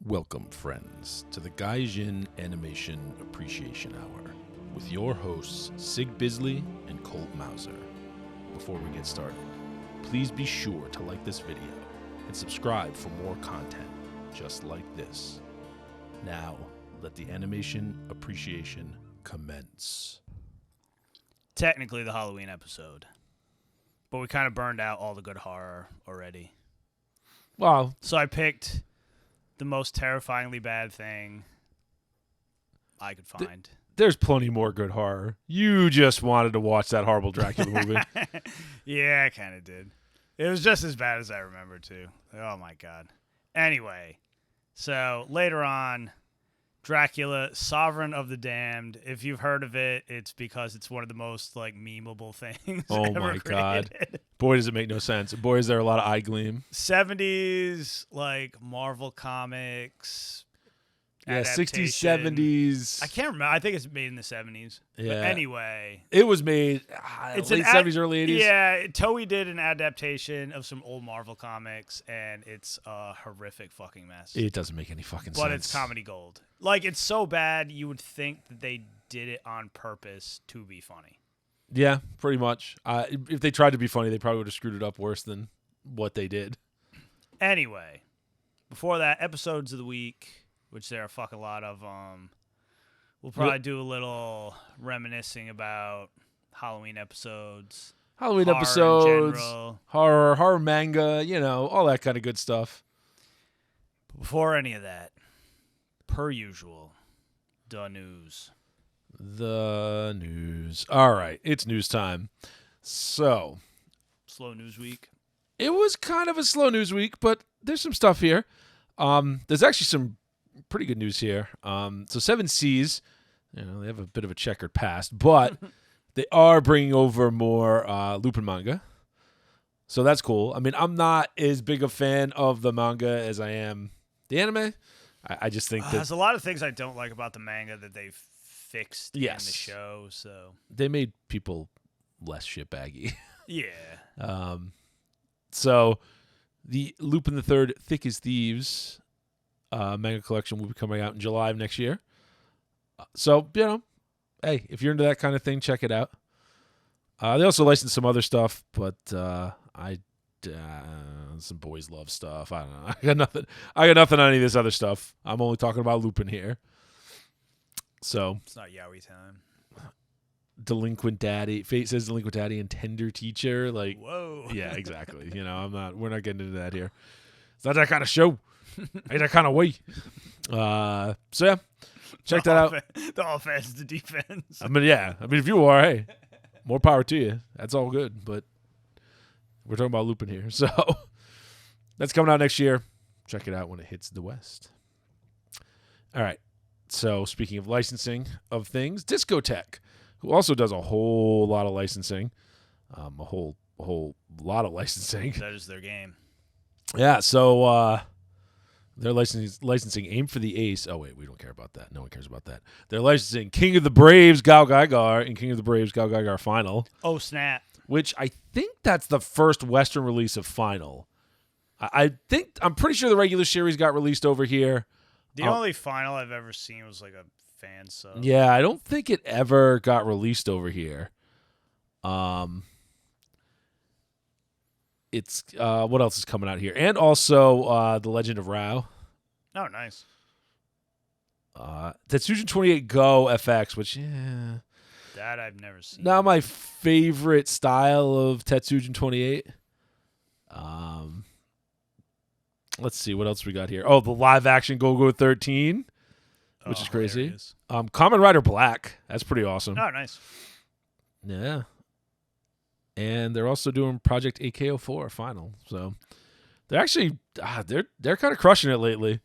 Welcome, friends, to the Gaijin Animation Appreciation Hour with your hosts, Sig Bisley and Colt Mauser. Before we get started, please be sure to like this video and subscribe for more content just like this. Now, let the animation appreciation commence. Technically the Halloween episode, but we kind of burned out all the good horror already. Well, So I picked the most terrifyingly bad thing I could find. there's plenty more good horror. You just wanted to watch that horrible Dracula movie. Yeah, I kind of did. It was just as bad as I remember, too. Oh, my God. Anyway, so later on, Dracula, Sovereign of the Damned. If you've heard of it, it's because it's one of the most, memeable things Oh, ever my God. created. Boy, does it make no sense. Boy, is there a lot of eye gleam. 70s, Marvel Comics. Yeah, 60s, adaptation. 70s. I can't remember. I think it's made in the 70s. Yeah. But anyway. It was made It's late 70s, early 80s. Yeah, Toei did an adaptation of some old Marvel comics, and it's a horrific fucking mess. It doesn't make any fucking sense. But it's comedy gold. It's so bad, you would think that they did it on purpose to be funny. Yeah, pretty much. If they tried to be funny, they probably would have screwed it up worse than what they did. Anyway, before that, episodes of the week, which there are a fucking lot of. We'll probably do a little reminiscing about Halloween episodes. Halloween horror in episodes, general. horror manga, all that kind of good stuff. But before any of that, per usual, the news. The news. All right, it's news time. So, Slow news week. it was kind of a slow news week, but there's some stuff here. There's actually some pretty good news here. So Seven Seas, they have a bit of a checkered past, but they are bringing over more Lupin manga. So that's cool. I mean, I'm not as big a fan of the manga as I am the anime. I just think that There's a lot of things I don't like about the manga that they've fixed in the Yes. show. So they made people less shitbaggy. yeah, So the Lupin the Third Thick as Thieves manga collection will be coming out in July of next year. So, hey, if you're into that kind of thing, check it out. They also licensed some other stuff, but some boys love stuff. I don't know. I got nothing on any of this other stuff. I'm only talking about Lupin here. So, it's not yaoi time. Delinquent Daddy. Fate says Delinquent Daddy and Tender Teacher. Whoa. Yeah, exactly. We're not getting into that here. It's not that kind of show. Ain't that kind of way. So yeah, check that out. The offense, the defense. I mean, if you are, hey, more power to you. That's all good. But we're talking about Lupin here. So that's coming out next year. Check it out when it hits the West. All right. So speaking of licensing of things, Discotech, who also does a whole lot of licensing, a whole lot of licensing. That is their game. Yeah. So they're licensing Aim for the Ace. Oh, wait, we don't care about that. No one cares about that. They're licensing King of the Braves, Gao Gaigar, and King of the Braves, Gao Gaigar Final. Oh, snap. Which I think that's the first Western release of Final. I'm pretty sure the regular series got released over here. The only Final I've ever seen was a fan sub. Yeah, I don't think it ever got released over here. It's what else is coming out here? And also The Legend of Rao. Oh, nice. Tetsujin 28 Go FX, which That I've never seen. not my favorite style of Tetsujin 28. Let's see what else we got here. Oh, the live action Go-Go 13, which is crazy. Hilarious. Kamen Rider Black, that's pretty awesome. Oh, nice. Yeah. And they're also doing Project AK04 Final. So they're actually they're kind of crushing it lately.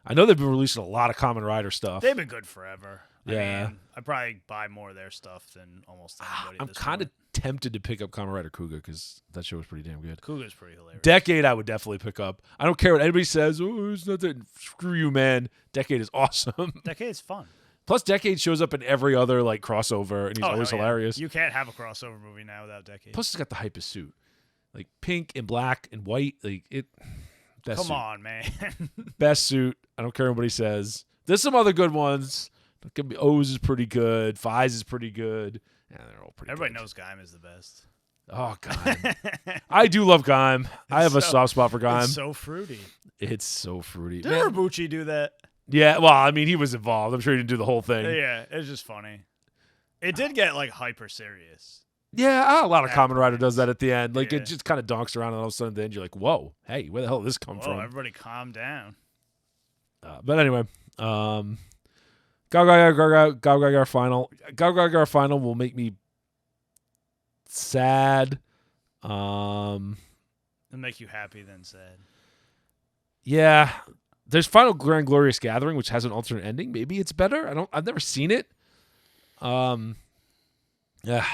I know they've been releasing a lot of Kamen Rider stuff. They've been good forever. Yeah. I mean, I'd probably buy more of their stuff than almost anybody. I'm kind of tempted to pick up Kamen Rider Kuga because that show was pretty damn good. Kuga's pretty hilarious. Decade I would definitely pick up. I don't care what anybody says. Oh, it's not that. Screw you, man. Decade is awesome. Decade's fun. Plus, Decade shows up in every other crossover, and he's always hell yeah. hilarious. You can't have a crossover movie now without Decade. Plus, he's got the hypest suit, pink and black and white. Best Come suit. on, man. Best suit. I don't care what anybody says. There's some other good ones. O's is pretty good. Fi's is pretty good. Yeah, they're all pretty Everybody good. knows Gaim is the best. Oh, Gaim. I do love Gaim. I have a soft spot for Gaim. It's so fruity. It's so fruity. Did Man. Ibuchi do that? Yeah, well, I mean, he was involved. I'm sure he didn't do the whole thing. Yeah, it's just funny. It did get like hyper serious. Yeah, a lot of Kamen Rider does that at the end. Like, Yeah. it just kind of donks around, and all of a sudden, at the end, you're like, whoa, hey, where the hell did this come from? Everybody calm down. But anyway, Gao final. Gao final will make me sad. It'll make you happy then sad. Yeah, there's Final Grand Glorious Gathering, which has an alternate ending. Maybe it's better. I've never seen it. Yeah,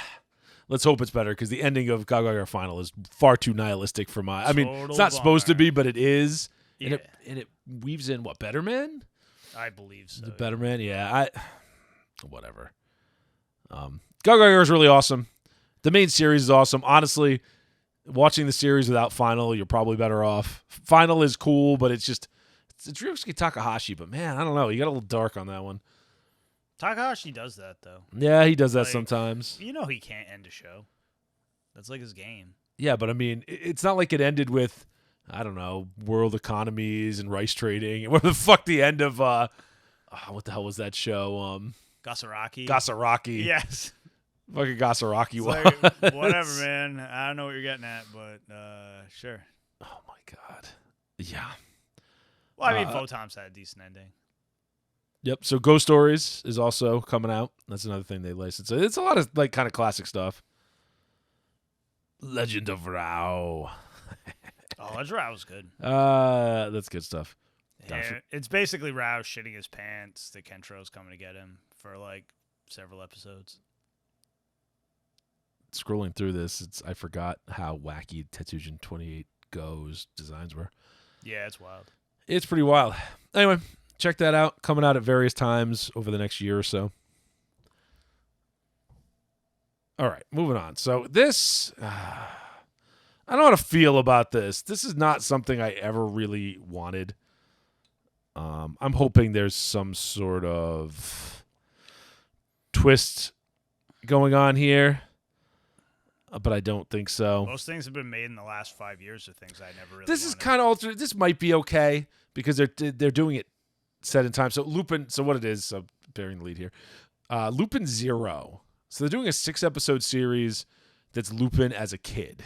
let's hope it's better because the ending of Gao final is far too nihilistic for my. I mean, it's not supposed to be, but it is. Yeah. And it weaves in what, Better Man? I believe so. The Better Man, yeah. Whatever. Gao is really awesome. The main series is awesome. Honestly, watching the series without Final, you're probably better off. Final is cool, but it's Ryusuke Takahashi. But man, I don't know. You got a little dark on that one. Takahashi does that though. Yeah, he does that Like, sometimes. You know he can't end a show. That's like his game. Yeah, but I mean, it's not like it ended with, I don't know, world economies and rice trading. And where the fuck the end of what the hell was that show? Gasaraki. Yes. Fucking Gasaraki was. Like, whatever, man. I don't know what you're getting at, but sure. Oh my god. Yeah. Well, I mean, Photom's had a decent ending. Yep. So Ghost Stories is also coming out. That's another thing they licensed. So it's a lot of like kind of classic stuff. Legend of Rao. Oh, Rao was good. That's good stuff. Yeah, it's basically Rao shitting his pants. The Kentro's coming to get him for like several episodes. Scrolling through this, I forgot how wacky Tetsujin 28 Go's designs were. Yeah, it's wild. It's pretty wild. Anyway, check that out. Coming out at various times over the next year or so. All right, moving on. So this, I don't know how to feel about this. This is not something I ever really wanted. I'm hoping there's some sort of twist going on here, but I don't think so. Most things have been made in the last 5 years of things I never really This is wanted. kind of alternate. This might be okay because they're doing it set in time. So Lupin. So what it is? So bearing the lead here. Lupin 0. So they're doing a 6-episode series that's Lupin as a kid,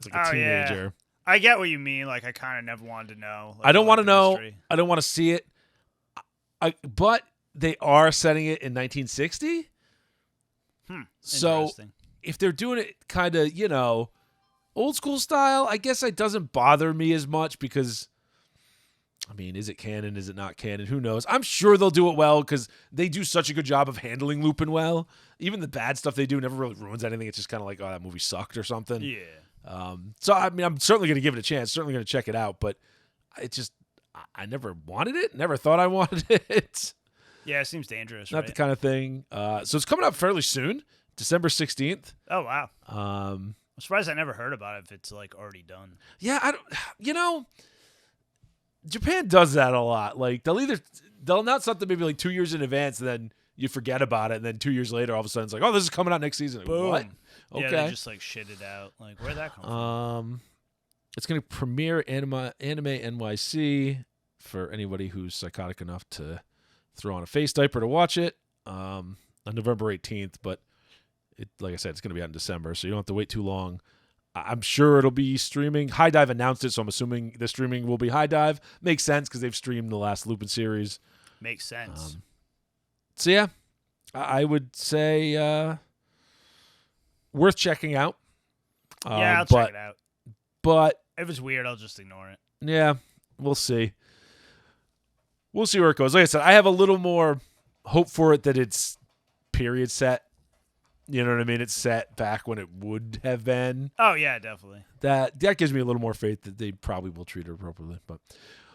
as like a teenager. Yeah. I get what you mean. Like I kind of never wanted to know. Like, I don't want to know. history. I don't want to see it. But they are setting it in 1960. So Interesting. if they're doing it kind of, old school style, I guess it doesn't bother me as much because, I mean, is it canon? Is it not canon? Who knows? I'm sure they'll do it well because they do such a good job of handling Lupin well. Even the bad stuff they do never really ruins anything. It's just kind of like, oh, that movie sucked or something. Yeah. So, I mean, I'm certainly going to give it a chance. Certainly going to check it out. But it just, I never wanted it. Never thought I wanted it. Yeah, it seems dangerous. Not the kind of thing. So it's coming out fairly soon, December 16th. Oh wow. I'm surprised I never heard about it if it's like already done. Yeah, I don't. Japan does that a lot. Like they'll announce something maybe like 2 years in advance, and then you forget about it, and then 2 years later, all of a sudden it's like, oh, this is coming out next season. Like, Boom. what? Okay. Yeah, they just like shit it out. Like where'd that come from? It's gonna premiere Anime NYC for anybody who's psychotic enough to throw on a face diaper to watch it on November 18th. But like I said, it's gonna be out in December, so you don't have to wait too long. I'm sure it'll be streaming. High Dive announced it, so I'm assuming the streaming will be High Dive. Makes sense because they've streamed the last Lupin series. Makes sense. So yeah, I would say worth checking out. Yeah, I'll check it out. But If it's weird, I'll just ignore it. yeah, we'll see. We'll see where it goes. Like I said, I have a little more hope for it that it's period set. You know what I mean? It's set back when it would have been. Oh yeah, definitely. That gives me a little more faith that they probably will treat her appropriately. But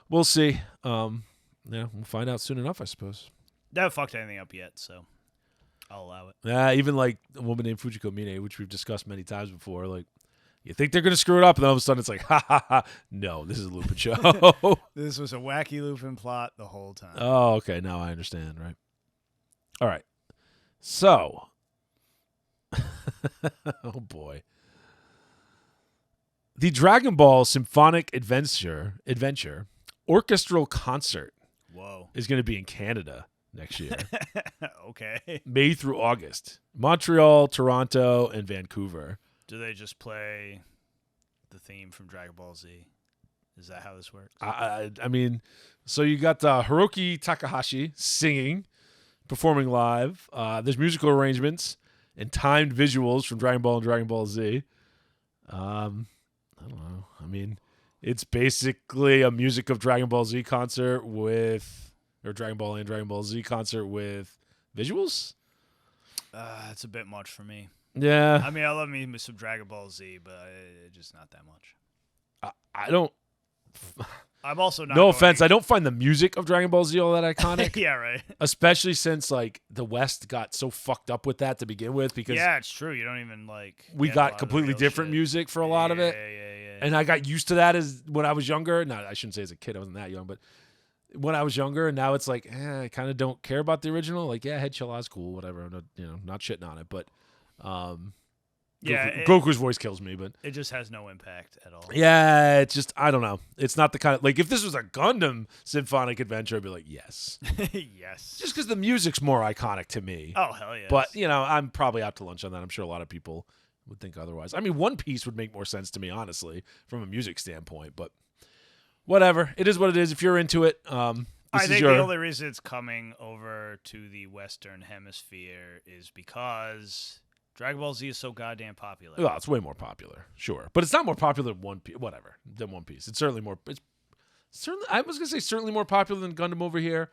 we'll see. Yeah, we'll find out soon enough, I suppose. They haven't fucked anything up yet, so I'll allow it. Even like a woman named Fujiko Mine, which we've discussed many times before, like You think they're going to screw it up, and then all of a sudden it's like, ha, ha, ha. No, this is a Lupin show. This was a wacky Lupin plot the whole time. Oh, okay. Now I understand, right? All right. So, oh boy. The Dragon Ball Symphonic Adventure Orchestral Concert Whoa. is going to be in Canada next year. Okay. May through August. Montreal, Toronto, and Vancouver. Do they just play the theme from Dragon Ball Z? Is that how this works? I mean, so you got Hiroki Takahashi singing, performing live. There's musical arrangements and timed visuals from Dragon Ball and Dragon Ball Z. I don't know. I mean, it's basically a music of Dragon Ball Z concert or Dragon Ball and Dragon Ball Z concert with visuals. It's a bit much for me. Yeah. I mean, I love me some Dragon Ball Z, but it's just not that much. I don't. I'm also not. No offense, I don't find the music of Dragon Ball Z all that iconic. Yeah, right. Especially since like the West got so fucked up with that to begin with, because yeah, it's true. You don't even like. we get a got lot of the completely real different shit. music for a lot of it, Yeah. and I got used to that as when I was younger. No, I shouldn't say as a kid, I wasn't that young, but when I was younger, and now it's like I kind of don't care about the original. Like, yeah, Head Chilla's cool, whatever. I'm not, not shitting on it, but Yeah, Goku's voice kills me, but it just has no impact at all. yeah, it's just I don't know. It's not the kind of like if this was a Gundam symphonic adventure, I'd be like yes, Yes. just because the music's more iconic to me. Oh hell yeah. But I'm probably out to lunch on that. I'm sure a lot of people would think otherwise. I mean, One Piece would make more sense to me, honestly, from a music standpoint. But whatever, it is what it is. If you're into it, I think the only reason it's coming over to the Western Hemisphere is because Dragon Ball Z is so goddamn popular. Well, it's way more popular, sure, but it's not more popular than One Piece. Whatever, than One Piece. It's certainly more. It's certainly. I was gonna say certainly more popular than Gundam over here.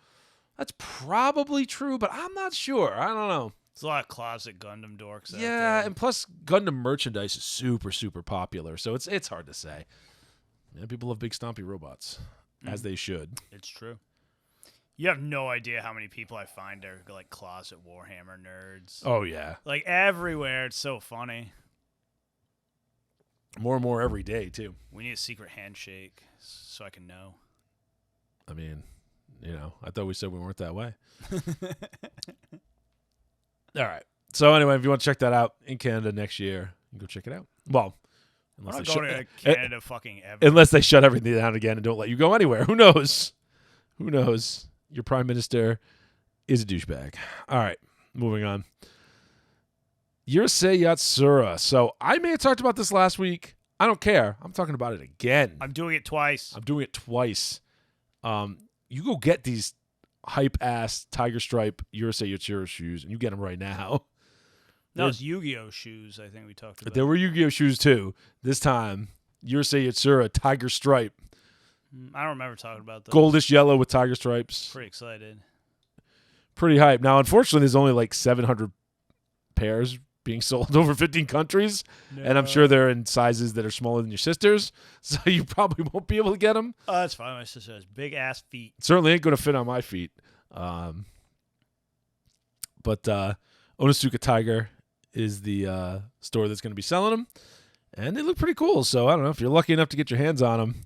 That's probably true, but I'm not sure. I don't know. There's a lot of closet Gundam dorks out Yeah, there. and plus Gundam merchandise is super, super popular, so it's hard to say. Yeah, people love big stompy robots, as they should. It's true. You have no idea how many people I find are like closet Warhammer nerds. Oh yeah, Like everywhere. It's so funny. more and more every day too. We need a secret handshake so I can know. I mean, I thought we said we weren't that way. All right. So anyway, if you want to check that out in Canada next year, you can go check it out. Well, I'm unless not they going to Canada fucking ever. unless they shut everything down again and don't let you go anywhere. Who knows? Who knows? Your prime minister is a douchebag. All right, moving on. Urusei Yatsura. So I may have talked about this last week. I don't care. I'm talking about it again. I'm doing it twice. I'm doing it twice. You go get these hype-ass Tiger Stripe Urusei Yatsura shoes, and you get them right now. No, it's Yu-Gi-Oh shoes. I think we talked about. There were Yu-Gi-Oh shoes too. This time, Urusei Yatsura Tiger Stripe. I don't remember talking about those. Goldish yellow with tiger stripes. Pretty excited. Pretty hype. Now, unfortunately, there's only like 700 pairs being sold over 15 countries, and I'm sure they're in sizes that are smaller than your sister's, so you probably won't be able to get them. Oh, that's fine. My sister has big ass feet. Certainly ain't going to fit on my feet. But Onitsuka Tiger is the store that's going to be selling them, and they look pretty cool. So I don't know if you're lucky enough to get your hands on them.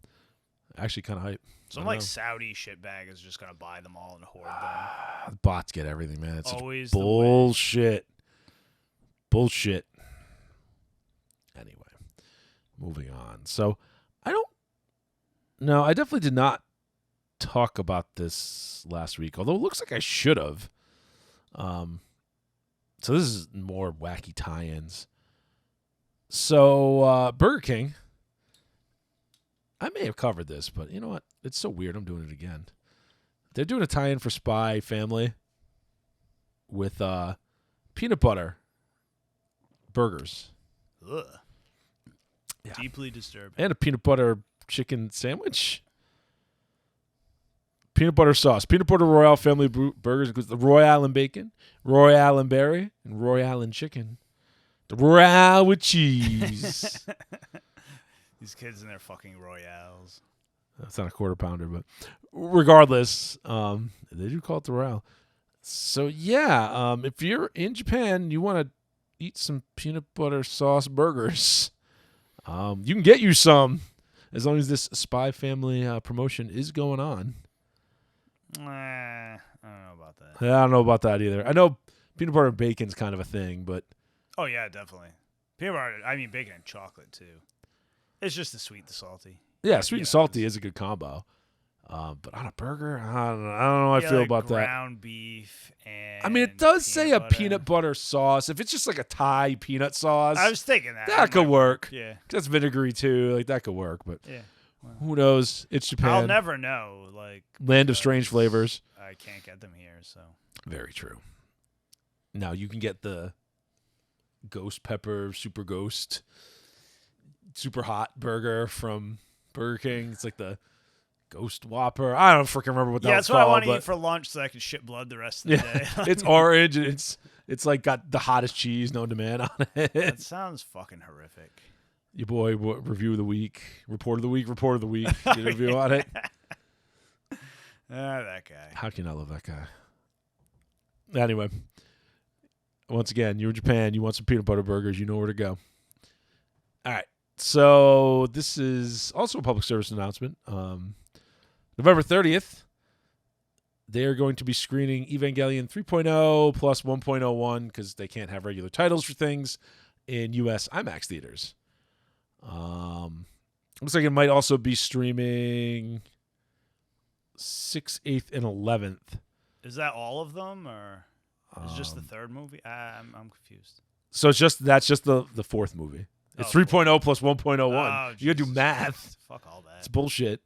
Actually, kind of hype. Some like Saudi shitbag is just gonna buy them all and hoard them. Bots get everything, man. It's Always bullshit. Bullshit. Anyway, moving on. So I definitely did not talk about this last week, although it looks like I should have. So this is more wacky tie-ins. So Burger King, I may have covered this, but you know what? It's so weird. I'm doing it again. They're doing a tie-in for Spy Family with peanut butter burgers. Ugh. Yeah. Deeply disturbing. And a peanut butter chicken sandwich. Peanut butter sauce. Peanut butter Royale family burgers includes the Royale and bacon, Royale and berry, and Royale and chicken. The Royale with cheese. These kids and their fucking Royales. That's not a quarter pounder, but regardless, they do call it the Royale. So yeah, if you're in Japan, you want to eat some peanut butter sauce burgers. You can get you some as long as this Spy Family promotion is going on. I don't know about that. I don't know about that either. I know peanut butter and bacon's kind of a thing, but Oh yeah, definitely. Peanut butter. I mean, bacon and chocolate too. It's just the sweet, the salty. yeah, sweet and salty is a good combo. But on a burger, I don't know how I feel like about that. ground beef and I mean, it does say a butter. peanut butter sauce. If it's just like a Thai peanut sauce, I was thinking that. that could work. Yeah. That's vinegary too. Like that could work, but Yeah. Well, who knows? It's Japan. I'll never know. Like Land of strange flavors. I can't get them here, so. Very true. Now you can get the ghost pepper, super ghost, super hot burger from Burger King. It's like the Ghost Whopper. I don't freaking remember what that was that's called. what I want to but eat for lunch so I can shit blood the rest of the day. it's orange and it's like got the hottest cheese known to man on it. That sounds fucking horrific. Your boy, review of the week, report of the week, Did a review on it. That guy. How can I love that guy? Anyway, once again, you're in Japan. You want some peanut butter burgers. You know where to go. All right. So this is also a public service announcement. November 30th, they are going to be screening Evangelion 3.0 plus 1.01 because they can't have regular titles for things in U.S. IMAX theaters. Looks like it might also be streaming 6th, 8th, and 11th. Is that all of them, or is it just the third movie? I'm confused. So that's just the fourth movie. It's 3.0 plus 1.01. You gotta do math. Fuck all that. It's bullshit.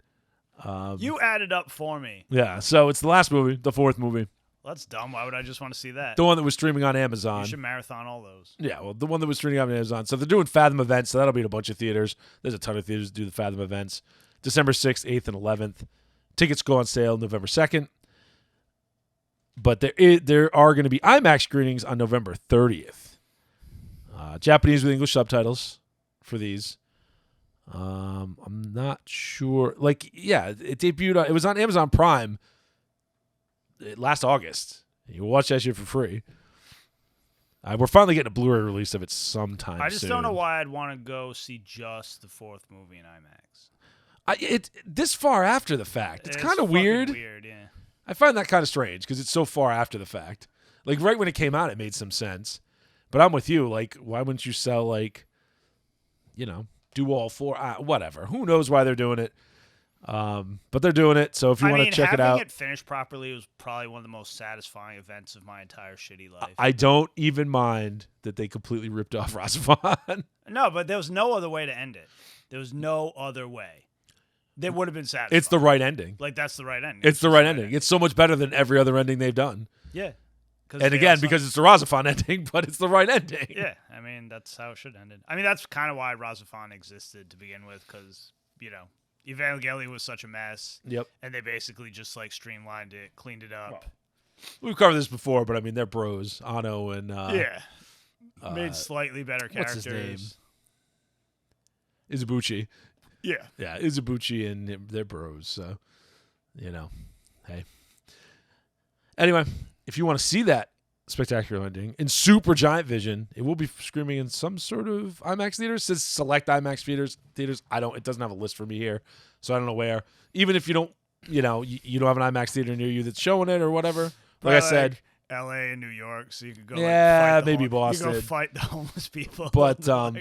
You added up for me. Yeah, so it's the last movie, the fourth movie. Well, that's dumb. Why would I just want to see that? The one that was streaming on Amazon. You should marathon all those. Yeah, well, the one that was streaming on Amazon. So they're doing Fathom events, so that'll be in a bunch of theaters. There's a ton of theaters that do the Fathom events. December 6th, 8th, and 11th. Tickets go on sale November 2nd. But there are going to be IMAX screenings on November 30th. Japanese with English subtitles for these. I'm not sure. Like, yeah, it debuted. It was on Amazon Prime last August. You can watch that shit for free. We're finally getting a Blu-ray release of it sometime I just soon. don't know why I'd want to go see just the fourth movie in IMAX. This far after the fact. It's kind of fucking weird. Weird, yeah. I find that kind of strange because it's so far after the fact. Like, right when it came out, it made some sense. But I'm with you. Like, why wouldn't you sell, like, do all four? Whatever. Who knows why they're doing it? But they're doing it. So if you want to check it out. Having it finished properly was probably one of the most satisfying events of my entire shitty life. I don't even mind that they completely ripped off Razafon. No, but there was no other way to end it. There was no other way. That would have been satisfying. It's the right ending. Like, that's the right ending. It's the right ending. It's so much better than every other ending they've done. Yeah. And again, because it's the Razafon ending, but it's the right ending. Yeah, I mean, that's how it should have ended. I mean, that's kind of why Razafon existed to begin with, because, Evangelion was such a mess. Yep. And they basically just, like, streamlined it, cleaned it up. Well, we've covered this before, but, I mean, they're bros. Ano and... made slightly better characters. What's his name? Izubuchi. Yeah. Yeah, Izubuchi and they're bros, so, hey. Anyway, if you want to see that spectacular ending in super giant vision, it will be screaming in some sort of IMAX theaters. It says select IMAX theaters. It doesn't have a list for me here, so I don't know where. Even if you don't, you don't have an IMAX theater near you that's showing it or whatever. Like I said, L.A. and New York, so you could go. Yeah, maybe Boston. You go fight the homeless people. But go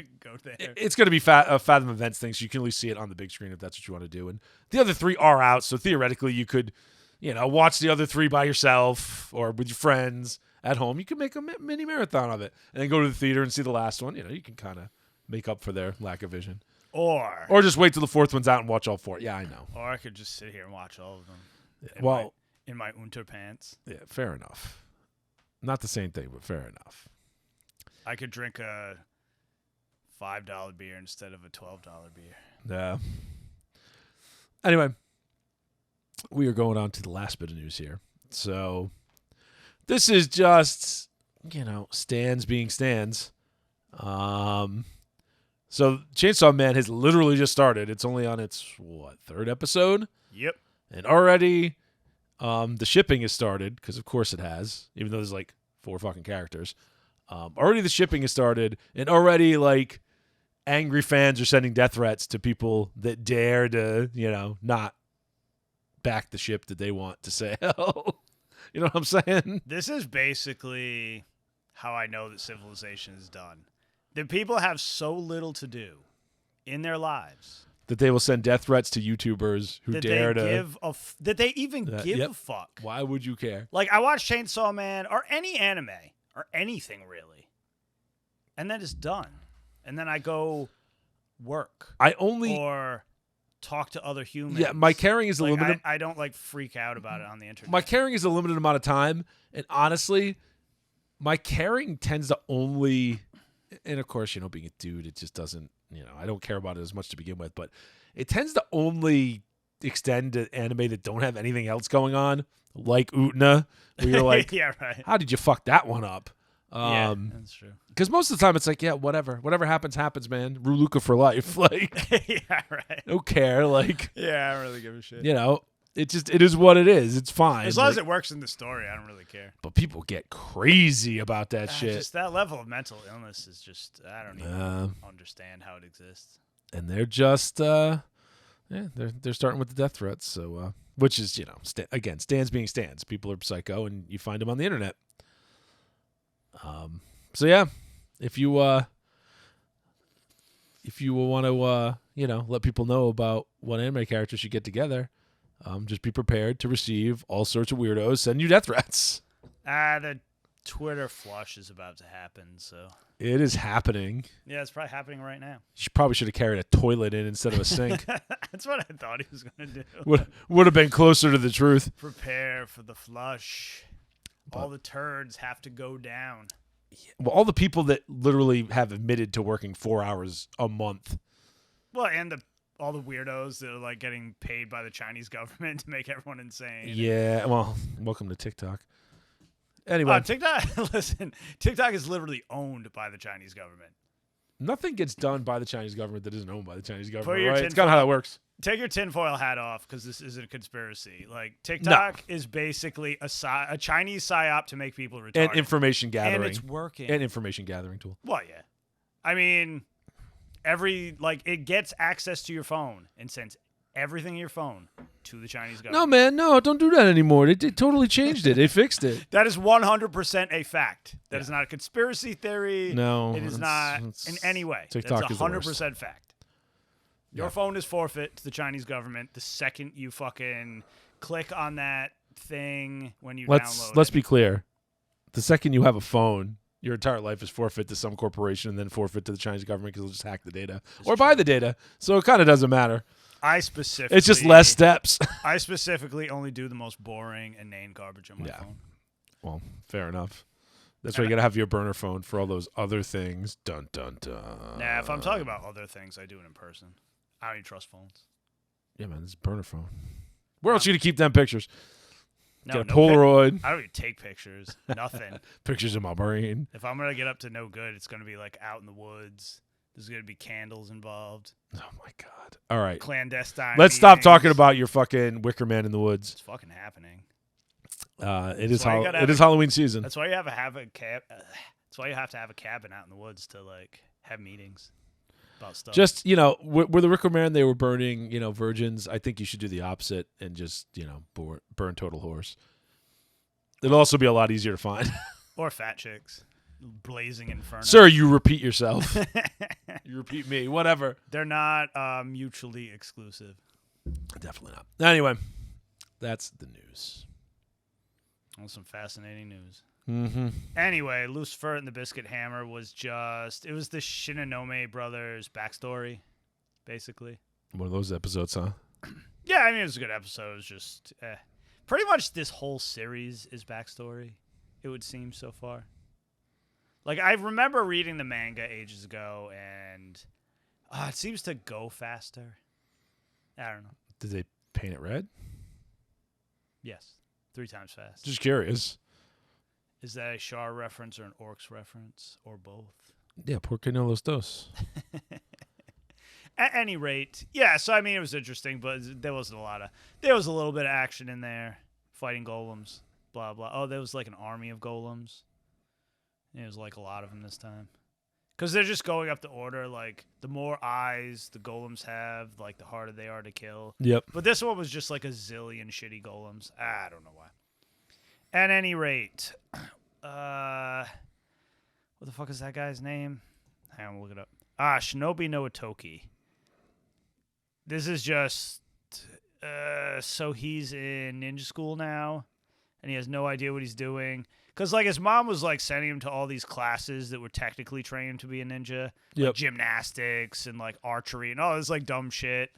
there. It's going to be a Fathom Events thing, so you can at least see it on the big screen if that's what you want to do. And the other three are out, so theoretically you could, watch the other three by yourself or with your friends at home. You can make a mini marathon of it, and then go to the theater and see the last one. You can kind of make up for their lack of vision. Or just wait till the fourth one's out and watch all four. Yeah, I know. Or I could just sit here and watch all of them. Yeah, in my unterpants. Yeah, fair enough. Not the same thing, but fair enough. I could drink a $5 beer instead of a $12 beer. Yeah. Anyway, we are going on to the last bit of news here. So, this is just, stands being stands. So, Chainsaw Man has literally just started. It's only on its, third episode? Yep. And already... the shipping has started, because of course it has, even though there's like 4 fucking characters. Already the shipping has started, and already angry fans are sending death threats to people that dare to, not back the ship that they want to sail. You know what I'm saying? This is basically how I know that civilization is done. That people have so little to do in their lives That they will send death threats to YouTubers who that dare they to. give that they even give yep. a fuck. Why would you care? Like, I watch Chainsaw Man or any anime or anything really, and then it's done. And then I go work or talk to other humans. Yeah, my caring is a limited. I don't like freak out about it on the internet. My caring is a limited amount of time, and honestly, my caring tends to only, and of course, being a dude, it just doesn't. I don't care about it as much to begin with, but it tends to only extend to anime that don't have anything else going on, like Utena, where you're like, yeah, right. How did you fuck that one up? Yeah, that's true. Because most of the time it's like, yeah, whatever happens, man. Ruluka for life, like, yeah, right. Don't care, like, yeah, I don't really give a shit. It is what it is. It's fine. As long as it works in the story, I don't really care. But people get crazy about that shit. Just that level of mental illness is just, I don't even understand how it exists. And they're just, they're starting with the death threats. So, which is, again, stands being stands. People are psycho, and you find them on the internet. So yeah, if you want to, let people know about what anime characters should get together, just be prepared to receive all sorts of weirdos send you death threats. The Twitter flush is about to happen, so. It is happening. Yeah, it's probably happening right now. You probably should have carried a toilet in instead of a sink. That's what I thought he was going to do. Would have been closer to the truth. Prepare for the flush. All the turds have to go down. Well, all the people that literally have admitted to working 4 hours a month. Well, and all the weirdos that are like getting paid by the Chinese government to make everyone insane. Yeah, well, welcome to TikTok. Anyway. TikTok, listen, TikTok is literally owned by the Chinese government. Nothing gets done by the Chinese government that isn't owned by the Chinese government, right? It's kind of how that works. Take your tinfoil hat off, because this isn't a conspiracy. Like, TikTok is basically a Chinese psyop to make people retarded. And information gathering. And it's working. And information gathering tool. Well, yeah. I mean, it gets access to your phone and sends everything in your phone to the Chinese government. No, man, no, don't do that anymore. They totally changed it. They fixed it. That is 100% a fact. That is not a conspiracy theory. No. It is not in any way. TikTok That's 100% fact. Your phone is forfeit to the Chinese government the second you fucking click on that thing when you download it. Let's be clear. The second you have a phone, your entire life is forfeit to some corporation and then forfeit to the Chinese government because they'll just hack the data or buy the data. So it kind of doesn't matter. It's just less steps. I specifically only do the most boring, inane garbage on my phone. Well, fair enough. That's why you got to have your burner phone for all those other things. Dun, dun, dun. Nah, if I'm talking about other things, I do it in person. I don't even trust phones. Yeah, man, this is a burner phone. Where else are you going to keep them pictures? No, Get a Polaroid. I don't even take pictures. Nothing. Pictures in my brain. If I'm going to get up to no good, it's going to be like out in the woods. There's going to be candles involved. Oh, my God. All right. Clandestine. Let's stop talking about your fucking Wicker Man in the woods. It's fucking happening. It is Halloween season. That's why you have to have a that's why you have to have a cabin out in the woods to like have meetings about stuff. Just, where the Wicker Man, they were burning, virgins. I think you should do the opposite and just, burn total horse. It'll also be a lot easier to find. Or fat chicks. Blazing inferno. Sir, you repeat yourself. You repeat me. Whatever. They're not mutually exclusive. Definitely not. Anyway, that's the news. Well, some fascinating news. Mm-hmm. Anyway, Lucifer and the Biscuit Hammer it was the Shinonome brothers' backstory, basically. One of those episodes, huh? Yeah, I mean, it was a good episode. It was just pretty much this whole series is backstory, it would seem so far. Like, I remember reading the manga ages ago, and it seems to go faster. I don't know. Did they paint it red? Yes. 3 times fast. Just curious. Is that a Char reference or an Orcs reference, or both? Yeah, porque no los dos. At any rate, yeah, so I mean, it was interesting, but there was a little bit of action in there, fighting golems, blah, blah. Oh, there was like an army of golems. It was like a lot of them this time. Because they're just going up the order. Like, the more eyes the golems have, like, the harder they are to kill. Yep. But this one was just like a zillion shitty golems. I don't know why. At any rate, what the fuck is that guy's name? Hang on, we'll look it up. Shinobi no Itoki. This is just, so he's in ninja school now, and he has no idea what he's doing. Because, like, his mom was, like, sending him to all these classes that were technically training him to be a ninja. Like gymnastics and, like, archery and all this, like, dumb shit.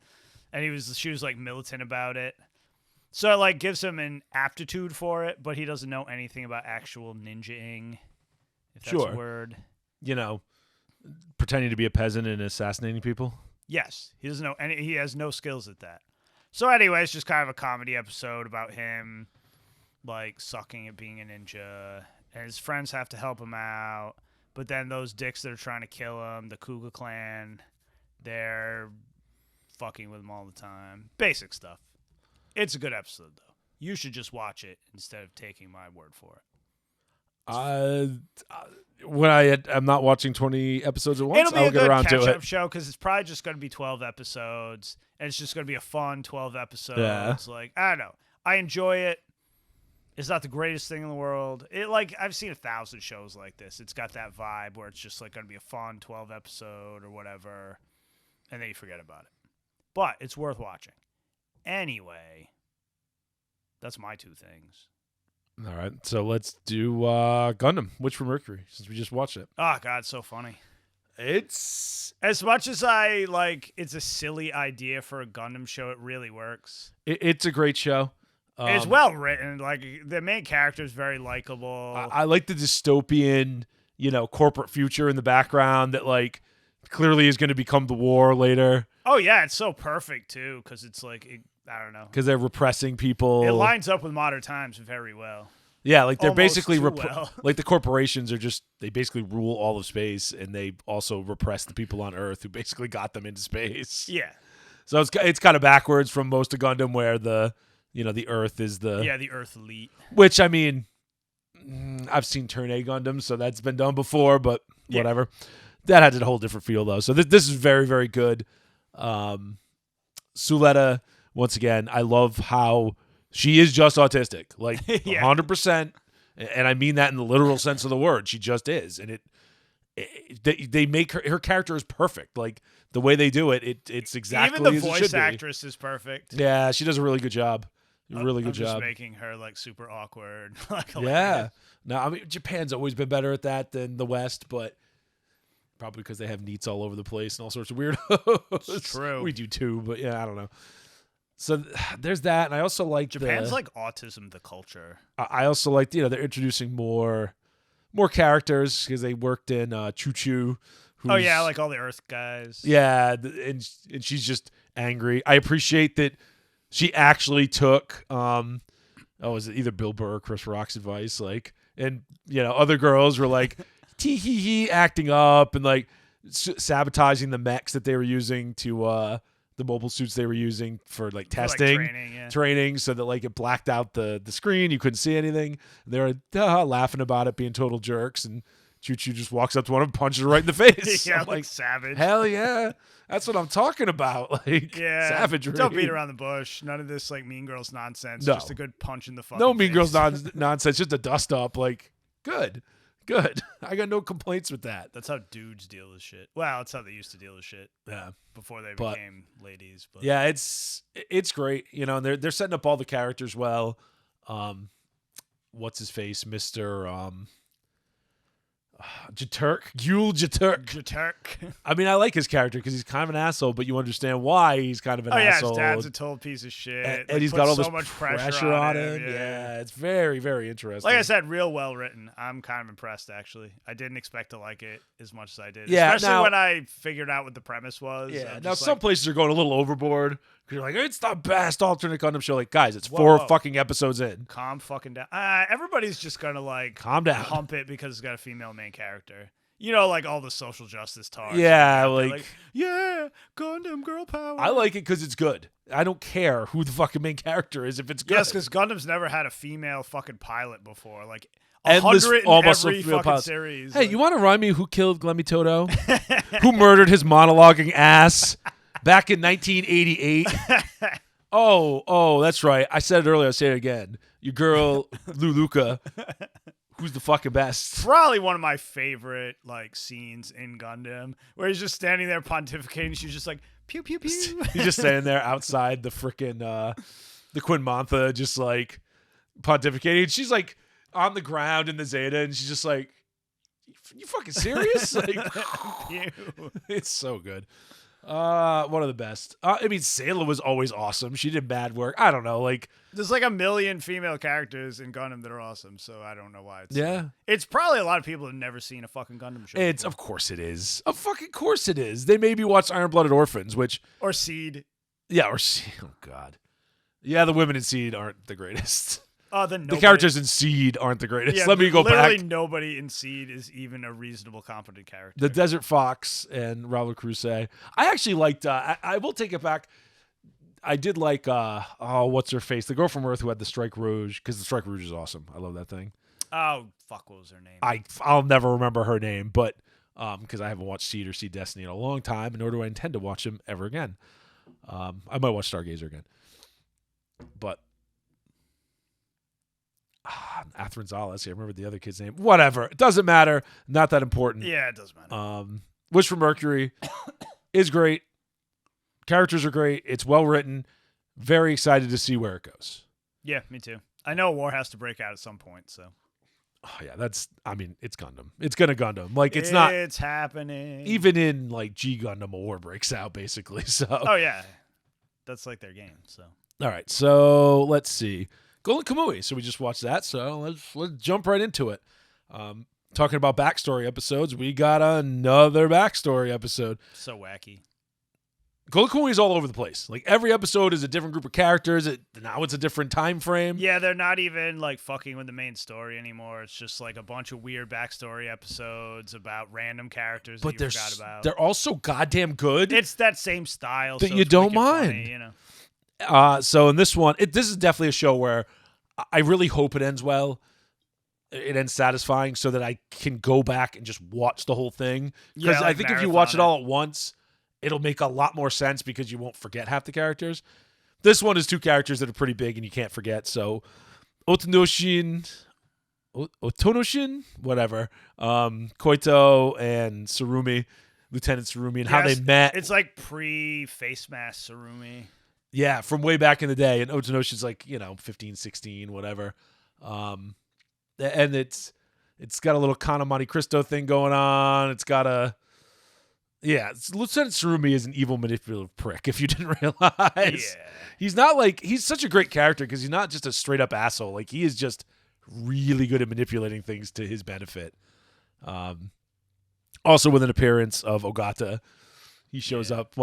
And she was, like, militant about it. So it, like, gives him an aptitude for it, but he doesn't know anything about actual ninjaing, if that's a word. You know, pretending to be a peasant and assassinating people? Yes. He doesn't know any. He has no skills at that. So anyway, it's just kind of a comedy episode about him, like, sucking at being a ninja, and his friends have to help him out, but then those dicks that are trying to kill him, the Kuga clan, they're fucking with him all the time. Basic stuff. It's a good episode, though. You should just watch it instead of taking my word for it. When I'm not watching 20 episodes at once, It'll be I'll get around to it. a good catch-up show, because it's probably just going to be 12 episodes, and it's just going to be a fun 12 episodes. Yeah. Like, I don't know. I enjoy it. It's not the greatest thing in the world. I've seen 1,000 shows like this. It's got that vibe where it's just, like, going to be a fun 12 episode or whatever, and then you forget about it. But it's worth watching. Anyway, that's my two things. All right, so let's do Gundam, Witch from Mercury, since we just watched it. Oh, God, it's so funny. It's... As much as I, like, it's a silly idea for a Gundam show, it really works. It's a great show. It's well written. Like, the main character is very likable. I like the dystopian, corporate future in the background that, like, clearly is going to become the war later. Oh, yeah, it's so perfect, too, because it's like, I don't know. Because they're repressing people. It lines up with modern times very well. Yeah, like they're Almost basically too well. like the corporations are just, they basically rule all of space, and they also repress the people on Earth who basically got them into space. Yeah. So it's kind of backwards from most of Gundam, where the Earth is the... Yeah, the Earth elite. Which, I mean, I've seen Turn A Gundam, so that's been done before, but whatever. That has a whole different feel, though. So this is very, very good. Suletta, once again, I love how she is just autistic, like 100%, and I mean that in the literal sense of the word. She just is, and they make her character is perfect. Like the way they do it's exactly even the as it voice should be. actress is perfect. Yeah, she does a really good job. Really good I'm just job. making her like super awkward. Like, yeah. No, I mean Japan's always been better at that than the West, but probably because they have neats all over the place and all sorts of weirdos. It's true. We do too, but yeah, I don't know. So there's that, and I also like Japan's like autism, the culture. I also like they're introducing more characters because they worked in Choo Choo. Oh yeah, like all the Earth guys. Yeah, and she's just angry. I appreciate that she actually took is it either Bill Burr or Chris Rock's advice? Like, and other girls were like tee hee hee acting up and like sabotaging the mechs that they were using to the mobile suits they were using for like testing, training, so that like it blacked out the screen, you couldn't see anything. And they were laughing about it, being total jerks, and Choo Choo just walks up to one and punches her right in the face. Yeah, like savage. Hell yeah, that's what I'm talking about. Like savagery. Don't beat around the bush. None of this like Mean Girls nonsense. No. Just a good punch in the fucking No Mean face. Girls nonsense. Just a dust up. Like good. I got no complaints with that. That's how dudes deal with shit. Well, it's how they used to deal with shit. Yeah. Before they became ladies. But. Yeah, it's great. And they're setting up all the characters well. What's his face, Mr. Yul Jaturk. I mean, I like his character because he's kind of an asshole, but you understand why he's kind of an asshole. His dad's a total piece of shit. And he's got all so this much pressure on him. Yeah, it's very, very interesting. Like I said, real well written. I'm kind of impressed, actually. I didn't expect to like it as much as I did. Yeah, especially when I figured out what the premise was. Yeah, now some places are going a little overboard. You're like, it's the best alternate Gundam show. Like, guys, it's 4 fucking episodes in. Calm fucking down. Everybody's just gonna like calm down, hump it because it's got a female main character. like all the social justice talk. Yeah, yeah, Gundam girl power. I like it because it's good. I don't care who the fucking main character is if it's good. Yes, because Gundam's never had a female fucking pilot before. Like, Endless 100 in almost every female fucking pilots. series. Hey, you want to remind me who killed Glemmy Toto? Who murdered his monologuing ass back in 1988? Oh, that's right. I said it earlier. I'll say it again. Your girl, Luluka, who's the fucking best. Probably one of my favorite scenes in Gundam, where he's just standing there pontificating. She's just like, pew, pew, pew. He's just standing there outside the freaking, the Queen Mantha, just pontificating. She's on the ground in the Zeta, and she's just like, you fucking serious? It's so good. One of the best. Sayla was always awesome. She did bad work. I don't know. There's a million female characters in Gundam that are awesome, so I don't know why it's... Yeah. It's probably a lot of people have never seen a fucking Gundam show. Of course it is. Of fucking course it is. They maybe watched Iron-Blooded Orphans, which... Or Seed. Yeah, or Seed. Oh, God. Yeah, the women in Seed aren't the greatest. The characters in Seed aren't the greatest. Yeah, Let me go back. Literally nobody in Seed is even a reasonable, competent character. The Desert Fox and Raul Crusay. I actually liked... I will take it back. I did like... what's her face? The girl from Earth who had the Strike Rouge, because the Strike Rouge is awesome. I love that thing. Oh, fuck, what was her name? I'll never remember her name, but... because I haven't watched Seed or Seed Destiny in a long time, nor do I intend to watch them ever again. I might watch Stargazer again. But... Athranzalis. I remember the other kid's name. Whatever. It doesn't matter. Not that important. Yeah, it doesn't matter. Wish for Mercury is great. Characters are great. It's well written. Very excited to see where it goes. Yeah, me too. I know war has to break out at some point, so. Oh, yeah. It's Gundam. It's going to Gundam. It's not. It's happening. Even in, G Gundam, a war breaks out, basically. So. Oh, yeah. That's their game, so. All right. So, let's see. Golden Kamuy. So we just watched that. So let's jump right into it. Talking about backstory episodes, we got another backstory episode. So wacky. Golden Kamuy is all over the place. Every episode is a different group of characters. Now it's a different time frame. Yeah, they're not even fucking with the main story anymore. It's just a bunch of weird backstory episodes about random characters that you forgot about. They're all so goddamn good. It's that same style that you don't mind. Funny, So in this one, this is definitely a show where I really hope it ends well. It ends satisfying so that I can go back and just watch the whole thing. Because I think if you watch it all at once, it'll make a lot more sense because you won't forget half the characters. This one is two characters that are pretty big and you can't forget. So Otonoshin, whatever, Koito and Tsurumi, Lieutenant Tsurumi, and how they met. It's pre-face mask Tsurumi. Yeah, from way back in the day. And Otonoshin's 15, 16, whatever. And it's got a little Kana Monte Cristo thing going on. It's got Lieutenant Tsurumi is an evil, manipulative prick, if you didn't realize. Yeah. He's not he's such a great character because he's not just a straight up asshole. He is just really good at manipulating things to his benefit. Also with an appearance of Ogata. He shows up,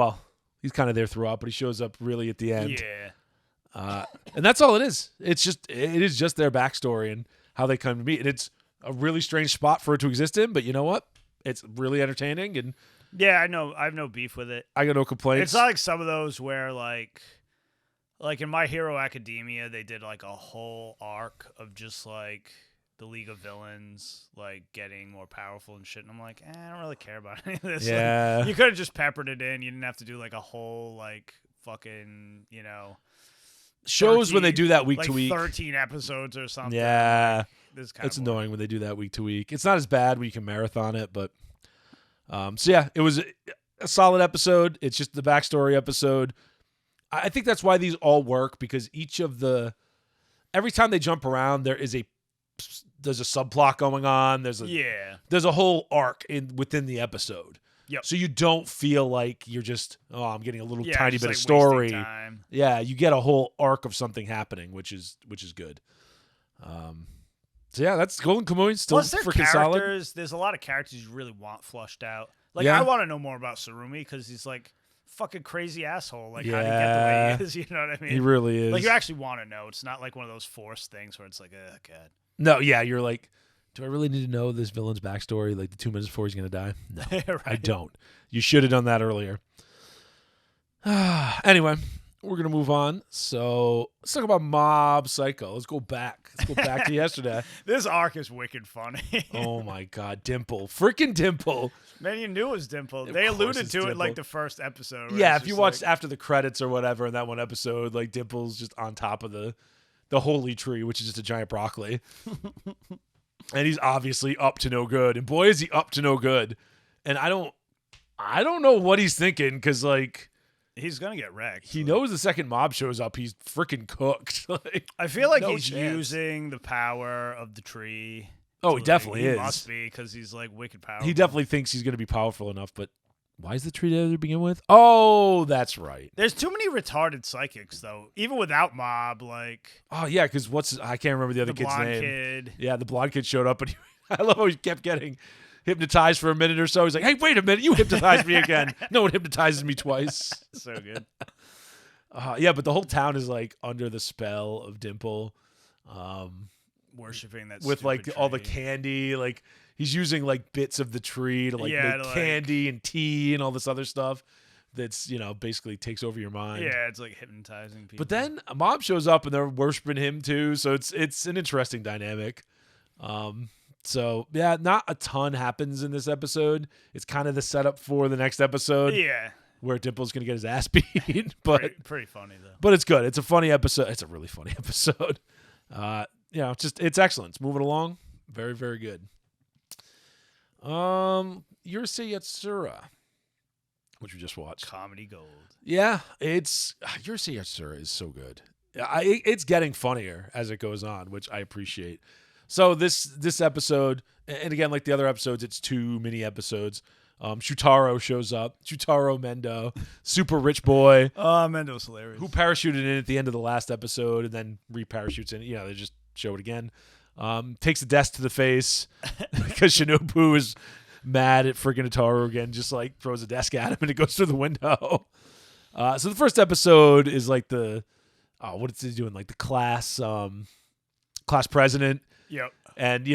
he's kind of there throughout, but he shows up really at the end. Yeah. And that's all it is. It is just their backstory and how they come to meet. And it's a really strange spot for it to exist in, but you know what? It's really entertaining. And yeah, I know. I have no beef with it. I got no complaints. It's not some of those where in My Hero Academia, they did a whole arc of just the League of Villains getting more powerful and shit. And I'm I don't really care about any of this. Yeah. You could have just peppered it in. You didn't have to do a whole fucking, shows 13, when they do that week to week. 13 episodes or something. Yeah. It's annoying when they do that week to week. It's not as bad when you can marathon it, but so yeah, it was a solid episode. It's just the backstory episode. I think that's why these all work because every time they jump around, there's a subplot going on. There's a whole arc within the episode. Yep. So you don't feel like you're just, I'm getting a little tiny bit of story. Yeah, you get a whole arc of something happening, which is good. So yeah, that's Golden Kamuy. Still freaking solid. There's a lot of characters you really want flushed out. Yeah. I want to know more about Tsurumi because he's fucking crazy asshole. How did he get the way he is? You know what I mean? He really is. You actually want to know. It's not one of those forced things where it's oh god. No, yeah, you're Do I really need to know this villain's backstory, like the 2 minutes before he's going to die? No, Right. I don't. You should have done that earlier. Anyway, we're going to move on. So let's talk about Mob Psycho. Let's go back. To yesterday. This arc is wicked funny. Oh, my God. Dimple. Freaking Dimple. Man, you knew it was Dimple. Of They course alluded it's to it Dimple. like the first episode. where Yeah, it's if you just watched like, after the credits or whatever in that one episode, like Dimple's just on top of the holy tree, which is just a giant broccoli. And he's obviously up to no good. And boy, is he up to no good. And I don't know what he's thinking, because like he's gonna get wrecked. he knows the second mob shows up, he's freaking cooked. Like, I feel like no he's chance. using the power of the tree. Oh, he definitely he is. Must be, because he's like wicked powerful. He definitely thinks he's going to be powerful enough, but why is the tree there to begin with? Oh, that's right. There's too many retarded psychics though. Even without mob, like Oh yeah, because I can't remember the other the kid's blonde name. kid. Yeah, the blonde kid showed up, and I love how he kept getting hypnotized for a minute or so. He's like, "Hey, wait a minute, you hypnotized me again." No one hypnotizes me twice. So good. Yeah, but the whole town is like under the spell of Dimple, Worshipping that with like stupid all the tree. candy. Like he's using like bits of the tree to like Yeah, make to, like- candy and tea and all this other stuff. That's basically takes over your mind. Yeah, it's like hypnotizing people. But then a mob shows up and they're worshiping him too, so it's an interesting dynamic. So yeah, not a ton happens in this episode. It's kind of the setup for the next episode yeah, where Dimple's gonna get his ass beat. But pretty funny though. but it's good. It's a funny episode. It's a really funny episode. It's excellent. It's moving along. Very, very good. Urusei Yatsura, which we just watched. Comedy gold. Yeah, Urusei Yatsura is so good. It's getting funnier as it goes on, which I appreciate. So this episode, and again, like the other episodes, it's 2 mini episodes. Shutaro shows up. Shutaro Mendo, super rich boy, Oh, Mendo's hilarious. who parachuted in at the end of the last episode and then re-parachutes in. They just show it again. Takes a desk to the face because Shinobu is mad at freaking Ataru again, just like throws a desk at him and it goes through the window. So the first episode is like what is he doing? Like the class president. Yep. And,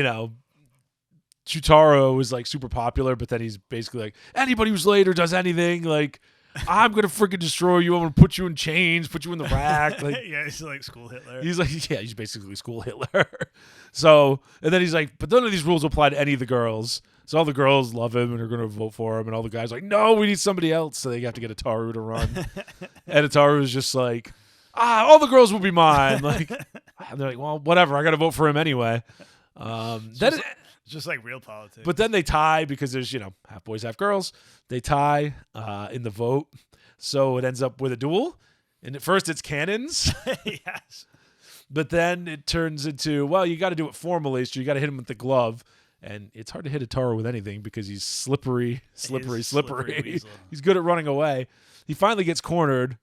Shutaro is like super popular, but then he's basically like, anybody who's late or does anything, like, I'm going to freaking destroy you. I'm going to put you in chains, put you in the rack. Like, Yeah, he's like school Hitler. he's like, yeah, he's basically school Hitler. So, and then he's like, but none of these rules apply to any of the girls. So all the girls love him and are going to vote for him. And all the guys are like, no, we need somebody else. So they have to get Ataru to run. And Ataru is just like, all the girls will be mine. Like, and they're like, well, whatever. I got to vote for him anyway. Just like real politics. But then they tie because there's, half boys, half girls. They tie in the vote. So it ends up with a duel. And at first it's cannons. Yes. But then it turns into, well, you got to do it formally. So you got to hit him with the glove. And it's hard to hit Ataru with anything because he's slippery. slippery weasel. He's good at running away. He finally gets cornered.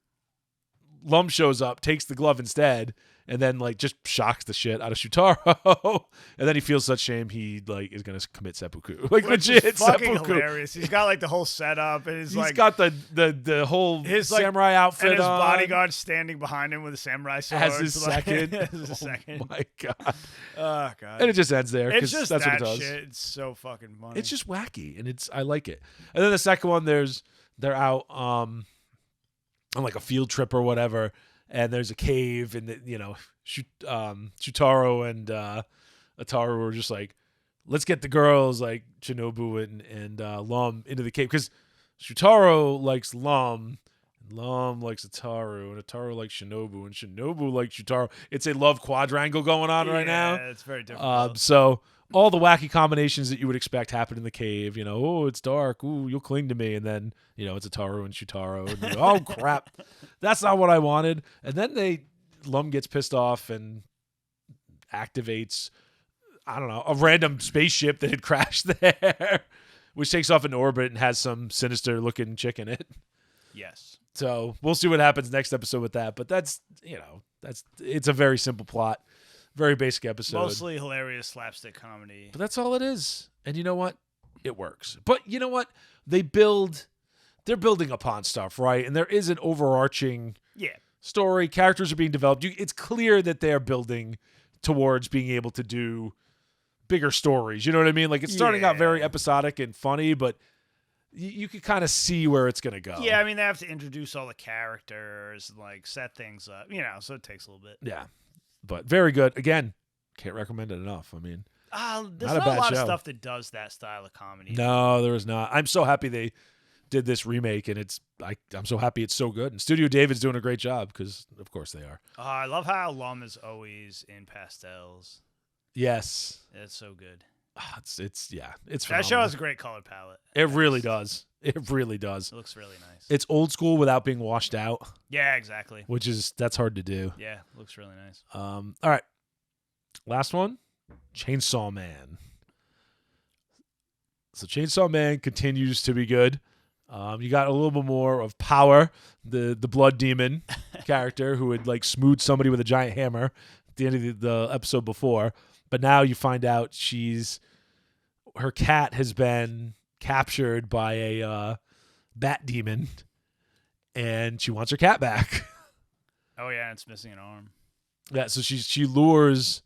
Lum shows up, takes the glove instead, and then like just shocks the shit out of Shutaro. And then he feels such shame he like is gonna commit seppuku. Like Which legit is fucking seppuku. hilarious. He's got like the whole setup, and He's like got the whole his, like, samurai outfit and his on. bodyguard standing behind him with a samurai sword. As his second. As his second. Oh my god. Oh god. And it just ends there It's because just that's that what it does. shit. It's so fucking funny. It's just wacky and I like it. And then the second one, they're out on like a field trip or whatever, and there's a cave, and Shutaro and Ataru were just like, let's get the girls like Shinobu and Lum into the cave because Shutaro likes Lum. Lum likes Ataru, and Ataru likes Shinobu, and Shinobu likes Shutaro. It's a love quadrangle going on right now. Yeah, it's very different. So all the wacky combinations that you would expect happen in the cave. Oh, it's dark. Ooh, you'll cling to me, and then it's Ataru and Shutaro. And oh crap, that's not what I wanted. And then Lum gets pissed off and activates, I don't know, a random spaceship that had crashed there, which takes off in orbit and has some sinister looking chick in it. Yes. So we'll see what happens next episode with that. But that's it's a very simple plot, very basic episode. Mostly hilarious slapstick comedy. But that's all it is. And you know what? It works. But you know what? They're building upon stuff, right? And there is an overarching story. Characters are being developed. It's clear that they're building towards being able to do bigger stories. You know what I mean? Like it's starting out very Yeah. episodic and funny, but you can kind of see where it's gonna go. Yeah, I mean they have to introduce all the characters, and, like set things up, so it takes a little bit. Yeah, but very good. Again, can't recommend it enough. I mean, There's not a not a bad lot show. of stuff that does that style of comedy. No, there is not. I'm so happy they did this remake, and I'm so happy it's so good. And Studio David's doing a great job because, of course, they are. I love how Lum is always in pastels. Yes, It's so good. it's That phenomenal. show has a great color palette. It really does. It really does. It looks really nice. It's old school without being washed out, Yeah, exactly. that's hard to do. Yeah, looks really nice. All right, last one, Chainsaw Man. So Chainsaw Man continues to be good. You got a little bit more of Power, the blood demon character who would like smooth somebody with a giant hammer at the end of the episode before. But now you find out her cat has been captured by a bat demon, and she wants her cat back. Oh yeah, it's missing an arm. Yeah, so she lures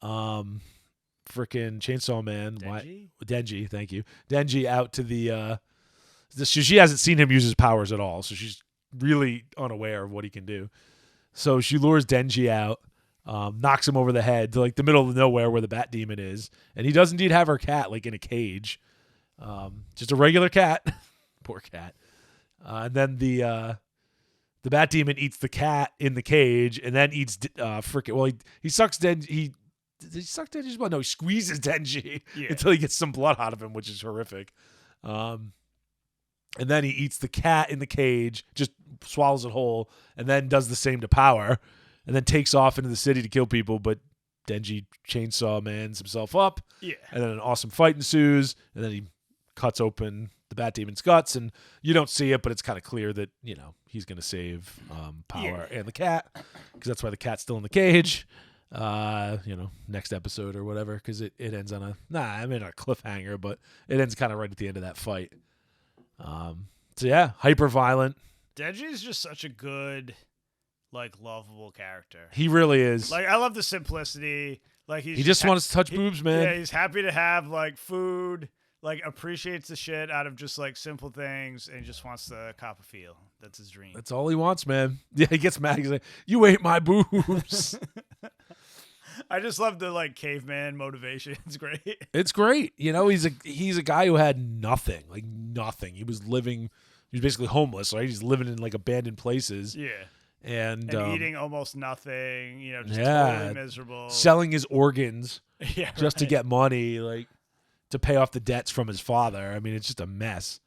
freaking Chainsaw Man. Denji, thank you. Denji out to she hasn't seen him use his powers at all, so she's really unaware of what he can do. So she lures Denji out, knocks him over the head to like the middle of nowhere where the bat demon is, and he does indeed have her cat like in a cage, just a regular cat. Poor cat. And then the bat demon eats the cat in the cage, and then eats he sucks Denji. Did he suck Denji's blood? No, he squeezes Denji until he gets some blood out of him, which is horrific. And then he eats the cat in the cage, just swallows it whole, and then does the same to Power, and then takes off into the city to kill people. But Denji Chainsaw Mans himself up, and then an awesome fight ensues, and then he cuts open the Bat Demon's guts, and you don't see it, but it's kind of clear that he's going to save Power and the cat, because that's why the cat's still in the cage. Next episode or whatever, because it ends on a cliffhanger, but it ends kind of right at the end of that fight. So yeah, hyper violent. Denji's just such a good, like, lovable character. He really is. Like, I love the simplicity. Like he just wants to touch boobs, man. Yeah, he's happy to have like food. Like, appreciates the shit out of just like simple things, and just wants to cop a feel. That's his dream. That's all he wants, man. Yeah, he gets mad. He's like, "You ate my boobs." I just love the like caveman motivation. It's great. It's great. He's a guy who had nothing, like nothing. He was basically homeless, right? He's living in like abandoned places. Yeah. And eating almost nothing, just totally miserable. Selling his organs just to right. get money, like to pay off the debts from his father. I mean, it's just a mess.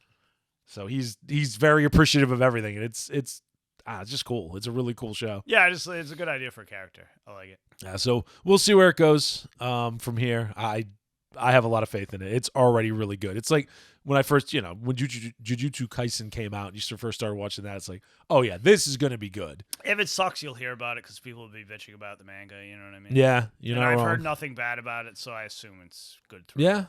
So he's very appreciative of everything, and it's just cool. It's a really cool show. Yeah, it's a good idea for a character. I like it. So we'll see where it goes from here. I have a lot of faith in it. It's already really good. It's like when I first, when Jujutsu Kaisen came out, and you first started watching that, it's like, oh yeah, this is going to be good. If it sucks, you'll hear about it because people will be bitching about the manga. You know what I mean? Yeah, I've heard nothing bad about it, so I assume it's good. Yeah.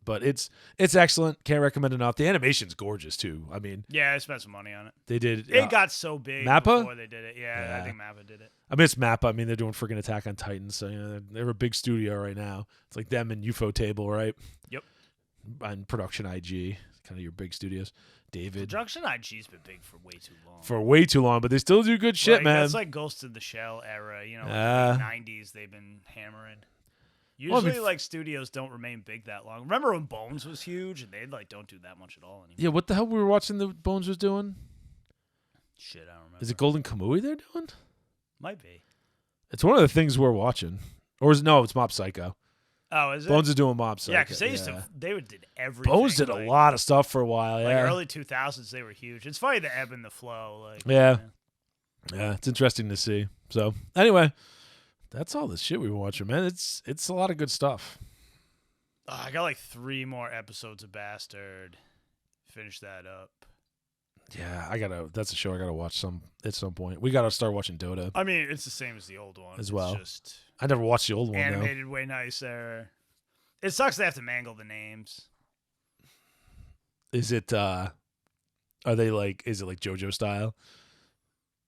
But it's excellent. Can't recommend enough. The animation's gorgeous too. I mean, yeah, I spent some money on it. They did. It got so big Mappa? before they did it. Yeah, I think Mappa did it. I mean, it's Mappa. I mean, they're doing freaking Attack on Titan, so they're a big studio right now. It's like them and UFO Table, right? Yep. And Production IG, kind of your big studios. David. Production IG's been big for way too long. But they still do good shit, man. That's like Ghost in the Shell era. Like the 90s, they've been hammering. Usually, like, studios don't remain big that long. Remember when Bones was huge, and they don't do that much at all anymore. Yeah, what the hell we were watching the Bones was doing? Shit, I don't remember. Is it Golden Kamuy they're doing? Might be. It's one of the things we're watching. Or it's Mob Psycho. Oh, is it? Bones is doing Mob Psycho. Yeah, because they did everything. Bones did a lot of stuff for a while, yeah. Like early 2000s, they were huge. It's funny the ebb and the flow. Yeah, it's interesting to see. So, anyway, that's all the shit we were watching, man. It's a lot of good stuff. I got like 3 more episodes of Bastard. Finish that up. Yeah, that's a show I gotta watch at some point. We gotta start watching Dota. I mean, it's the same as the old one as well. It's just I never watched the old one. Animated way nicer. It sucks they have to mangle the names. Is it? Are they like? Is it like JoJo style,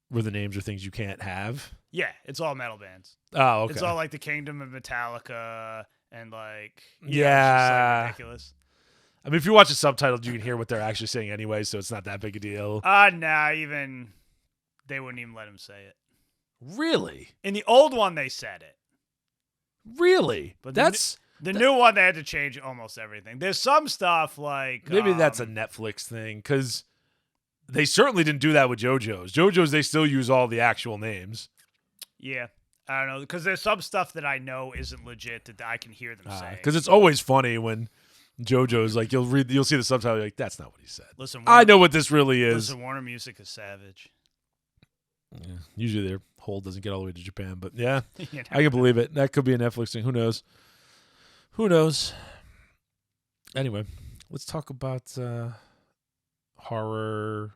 where the names are things you can't have? Yeah, it's all metal bands. Oh, okay. It's all like the Kingdom of Metallica and like Yeah. it's just like ridiculous. I mean, if you watch it subtitled, you can hear what they're actually saying anyway, so it's not that big a deal. Nah, even they wouldn't even let him say it. Really? In the old one, they said it. Really? But That's the new one. They had to change almost everything. There's some stuff like maybe that's a Netflix thing because they certainly didn't do that with JoJo's. JoJo's they still use all the actual names. Yeah, I don't know because there's some stuff that I know isn't legit that I can hear them say. Because it's always funny when JoJo's like you'll see the subtitle you're like that's not what he said. Listen, I know what this really is. Listen, Warner Music is savage. Yeah, usually their hold doesn't get all the way to Japan, but yeah, You know? I can believe it. That could be a Netflix thing. Who knows? Who knows? Anyway, let's talk about horror,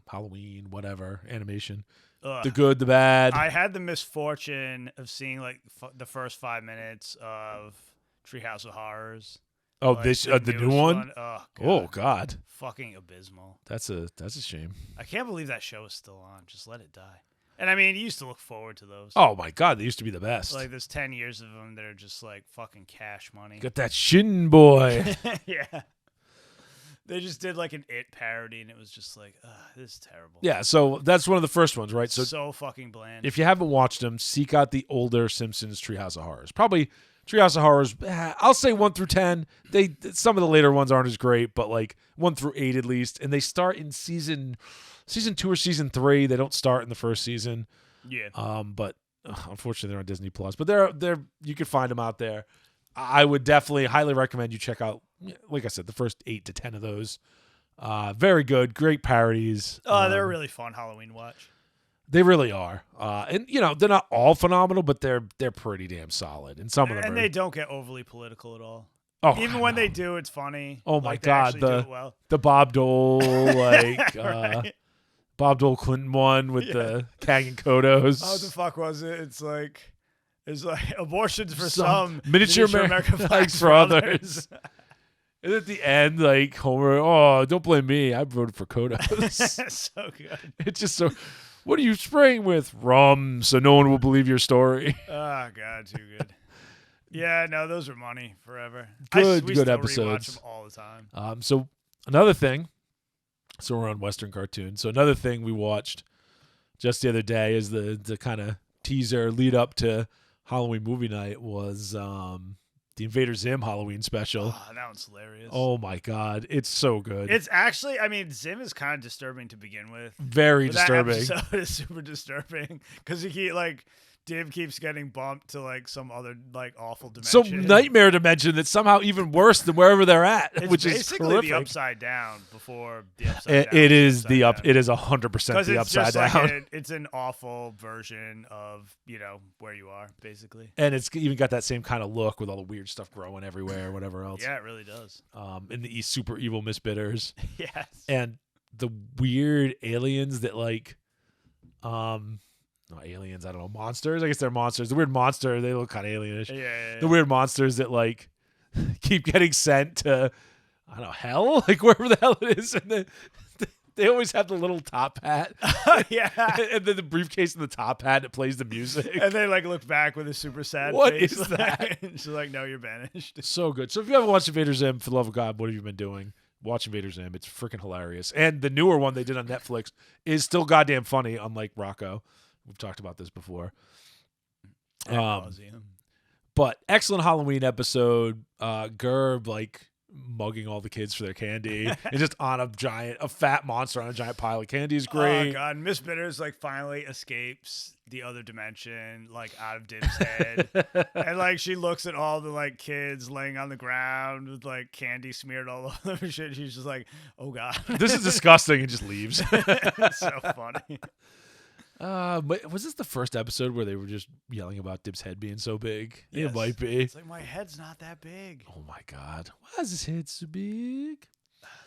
Halloween, whatever, animation. Ugh. The good, the bad. I had the misfortune of seeing like the first 5 minutes of Treehouse of Horrors. Oh, like, this the new newest one? Oh God. Oh God, Fucking abysmal. that's a shame. I can't believe that show is still on. Just let it die. And I mean, you used to look forward to those. Oh my God, they used to be the best. Like there's 10 years of them that are just like fucking cash money. Got that Shin boy. Yeah. They just did like an It parody, and it was just like, this is terrible. Yeah, so that's one of the first ones, right? So fucking bland. If you haven't watched them, seek out the older Simpsons Treehouse of Horrors. Probably Treehouse of Horrors, I'll say 1 through 10. Some of the later ones aren't as great, but like 1 through 8 at least. And they start in season 2 or season 3. They don't start in the first season. Yeah. But unfortunately they're on Disney Plus. But they're you can find them out there. I would definitely highly recommend you check out, like I said, the first 8 to 10 of those. Very good, great parodies. They're a really fun Halloween watch. They really are. And they're not all phenomenal, but they're pretty damn solid. And some of them And are. they don't get overly political at all. Oh, Even when they do, it's funny. Oh my Like, they God, actually do it well. the Bob Dole like Right. Bob Dole Clinton one with the Kang and Kodos. Oh, what the fuck was it? It's like abortions for Some some, miniature American flags for others. And at the end, like Homer, oh, don't blame me. I voted for Kodos. So good. It's just so. What are you spraying with? Rum, so no one will believe your story. Oh God, too good. Yeah, no, those are money forever. Good we still episodes. rewatch them all the time. So another thing. So we're on Western cartoons. So another thing we watched just the other day is the kind of teaser lead up to Halloween movie night was the Invader Zim Halloween special. Oh, that one's hilarious. Oh my God, it's so good. It's actually, I mean, Zim is kind of disturbing to begin with. Very But disturbing. That episode is super disturbing because Dib keeps getting bumped to like some other like awful dimension. Some nightmare dimension that's somehow even worse than wherever they're at, It's which is basically horrific. the upside down before the upside down. It is the upside down. It is 100% the upside down. Like it's an awful version of where you are basically. And it's even got that same kind of look with all the weird stuff growing everywhere, and whatever else. Yeah, it really does. In the East, super evil misbitters. Yes. And the weird aliens that like, not aliens, I don't know, monsters. I guess they're monsters. The weird monster, they look kind of alienish. Yeah. The weird monsters that like keep getting sent to, I don't know, hell, like wherever the hell it is, and they always have the little top hat. Yeah. And then the briefcase and the top hat that plays the music. And they like look back with a super sad What face. is that? She's like, no, you're banished. So good. So if you haven't watched Invader Zim, for the love of God, what have you been doing? Watch Invader Zim. It's freaking hilarious. And the newer one they did on Netflix is still goddamn funny, unlike Rocco. We've talked about this before. But excellent Halloween episode. Gerb like mugging all the kids for their candy and just on a fat monster on a giant pile of candy is great. Oh God, Miss Bitters like finally escapes the other dimension, like out of Dib's head, and like she looks at all the like kids laying on the ground with like candy smeared all over them. Shit, she's just like, oh God, This is disgusting, and just leaves. It's so funny. But was this the first episode where they were just yelling about Dib's head being so big? Yes. It might be. It's like my head's not that big. Oh my God, why is his head so big?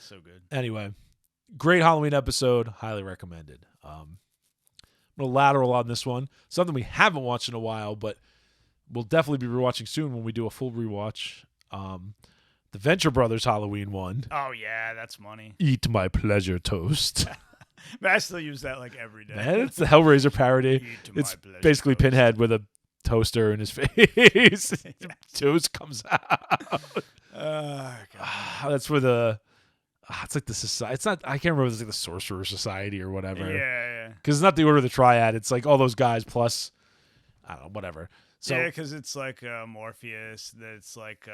So good. Anyway, great Halloween episode. Highly recommended. I'm going to lateral on this one. Something we haven't watched in a while, but we'll definitely be rewatching soon when we do a full rewatch. The Venture Brothers Halloween one. Oh yeah, that's money. Eat my pleasure toast. I still use that like every day. Man, it's the Hellraiser parody. Eat my It's pleasure basically toast. Pinhead with a toaster in his face. Toast comes out. Oh god. That's where the it's like the society. It's not. I can't remember. It's like the Sorcerer Society or whatever. Yeah. Because it's not the Order of the Triad. It's like all those guys plus I don't know, whatever. So Yeah, because it's like Morpheus. That's like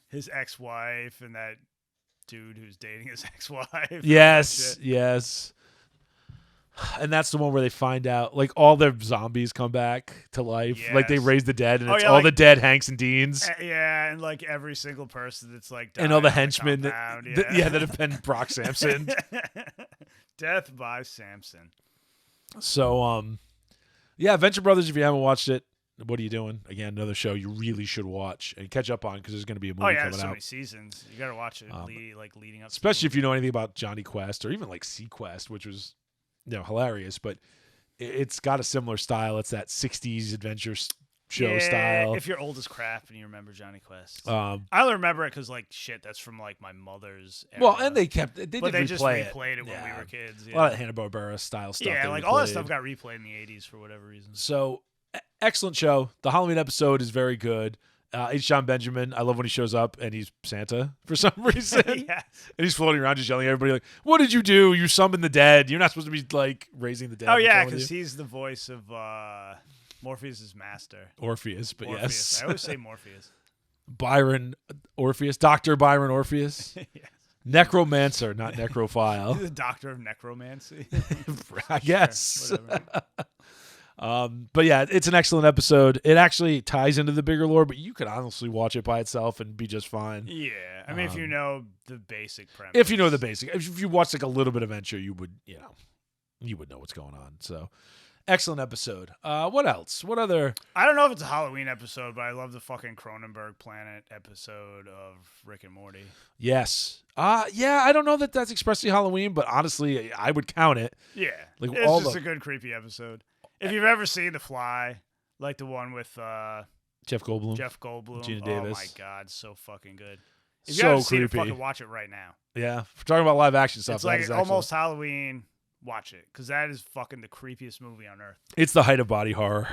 his ex-wife and that dude who's dating his ex-wife. yes. And that's the one where they find out, like, all their zombies come back to life. Yes. Like, they raise the dead, and it's yeah, all like- the dead Hanks and Deans. Yeah, and like every single person that's like And all the died on henchmen compound, that have been Brock Sampson. Death by Samson. So, yeah, Venture Brothers, if you haven't watched it, what are you doing? Again, another show you really should watch and catch up on because there's going to be a movie Oh yeah, coming there's so out. many seasons. You gotta watch it, leading up. Especially if you know anything about Johnny Quest or even like Sequest, which was hilarious, but it's got a similar style. It's that 60s adventure show style. If you're old as crap and you remember Johnny Quest, I I only remember it because like shit, that's from like my mother's. Era. well, and they did but they just replay replayed it when Yeah. we were kids. A lot of Hanna-Barbera style stuff. Yeah, they like all that replayed. stuff got replayed in the '80s for whatever reason. So, excellent show. The Halloween episode is very good. H. John Benjamin, I love when he shows up and he's Santa for some reason. Yeah. And he's floating around just yelling at everybody like, what did you do? You summoned the dead. You're not supposed to be like raising the dead. Oh What's yeah, wrong with because you?" he's the voice of Morpheus's master. Orpheus, but Morpheus. yes. I always say Morpheus. Byron Orpheus. Dr. Byron Orpheus. Yes. Necromancer, not necrophile. He's the doctor of necromancy. I guess. Sure, whatever. But yeah, it's an excellent episode. It actually ties into the bigger lore, but you could honestly watch it by itself and be just fine. Yeah, I mean, if you know the basic premise. If you know the basic, if you watch like a little bit of Venture, you would know what's going on. So, excellent episode. What else? What other? I don't know if it's a Halloween episode, but I love the fucking Cronenberg Planet episode of Rick and Morty. Yes. Yeah. I don't know that that's expressly Halloween, but honestly, I would count it. Yeah, Like it's all just the- a good creepy episode. If you've ever seen The Fly, like the one with Jeff Goldblum. Jeff Goldblum, Gina oh Davis. my god, so fucking good. If you So haven't seen it, creepy. fucking watch it right now. Yeah. If we're talking about live action stuff. It's that like is excellent. almost Halloween. Watch it, because that is fucking the creepiest movie on earth. It's the height of body horror.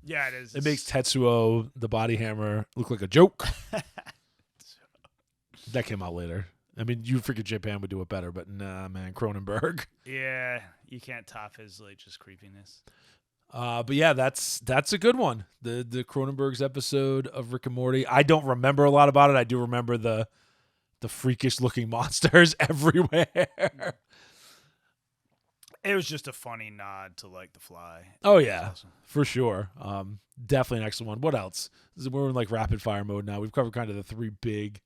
Yeah, it is. It makes Tetsuo, the body hammer, look like a joke. That came out later. I mean, you figured Japan would do it better, but nah, man, Cronenberg. Yeah, you can't top his like just creepiness. But yeah, that's a good one. The Cronenberg's episode of Rick and Morty. I don't remember a lot about it. I do remember the freakish looking monsters everywhere. It was just a funny nod to like The Fly. Oh It was yeah, awesome. for sure. Definitely an excellent one. What else? We're in like rapid fire mode now. We've covered kind of the three big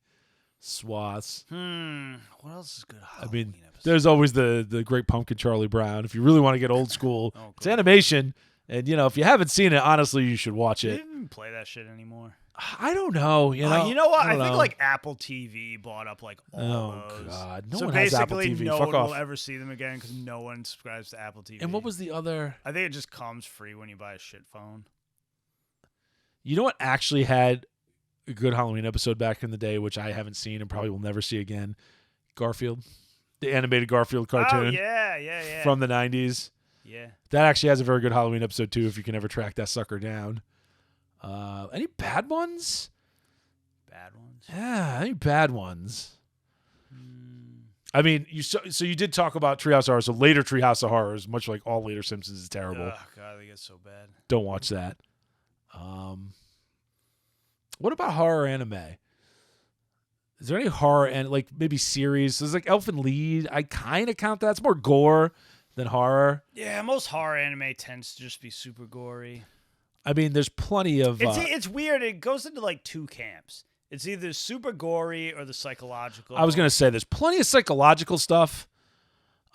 swaths. What else is good? I mean, episode? there's always the Great Pumpkin Charlie Brown. If you really want to get old school, Oh, it's cool. animation. And, if you haven't seen it, honestly, you should watch Do they it. even play that shit anymore? I don't know. You know what? I don't think know. like Apple TV bought up like all Oh, those. God. No so one has basically, Apple TV. no Fuck one off. will ever see them again because no one subscribes to Apple TV. And what was the other? I think it just comes free when you buy a shit phone. You know what actually had a good Halloween episode back in the day, which I haven't seen and probably will never see again? Garfield. The animated Garfield cartoon Oh yeah. from the 90s. Yeah. That actually has a very good Halloween episode, too, if you can ever track that sucker down. Any bad ones? Bad ones. Yeah, any bad ones? I mean, so you did talk about Treehouse of Horror. So later Treehouse of Horrors, much like all later Simpsons, is terrible. Oh god, they get so bad. Don't watch that. What about horror anime? Is there any horror and like maybe series? There's like Elf and Lead. I kind of count that. It's more gore than horror. Yeah, most horror anime tends to just be super gory. I mean, there's plenty of. It's weird. It goes into like two camps. It's either super gory or the psychological. I was gonna say there's plenty of psychological stuff.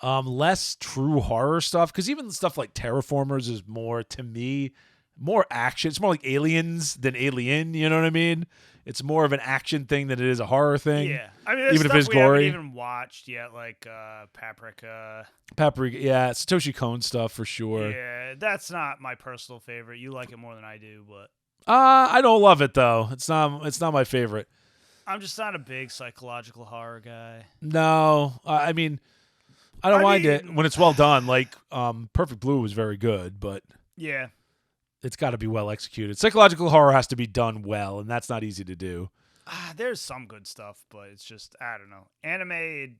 Less true horror stuff, because even stuff like Terraformers is more, to me, more action. It's more like Aliens than Alien. You know what I mean? It's more of an action thing than it is a horror thing. Yeah, I mean, there's even if stuff it's we gory. haven't even watched yet, like Paprika. Paprika, yeah, Satoshi Kon stuff for sure. Yeah, that's not my personal favorite. You like it more than I do, but I don't love it though. It's not my favorite. I'm just not a big psychological horror guy. No, I mean, I don't mind it when it's well done. Like Perfect Blue was very good, but Yeah, it's got to be well executed. Psychological horror has to be done well, and that's not easy to do. There's some good stuff, but it's just I don't know. Anime,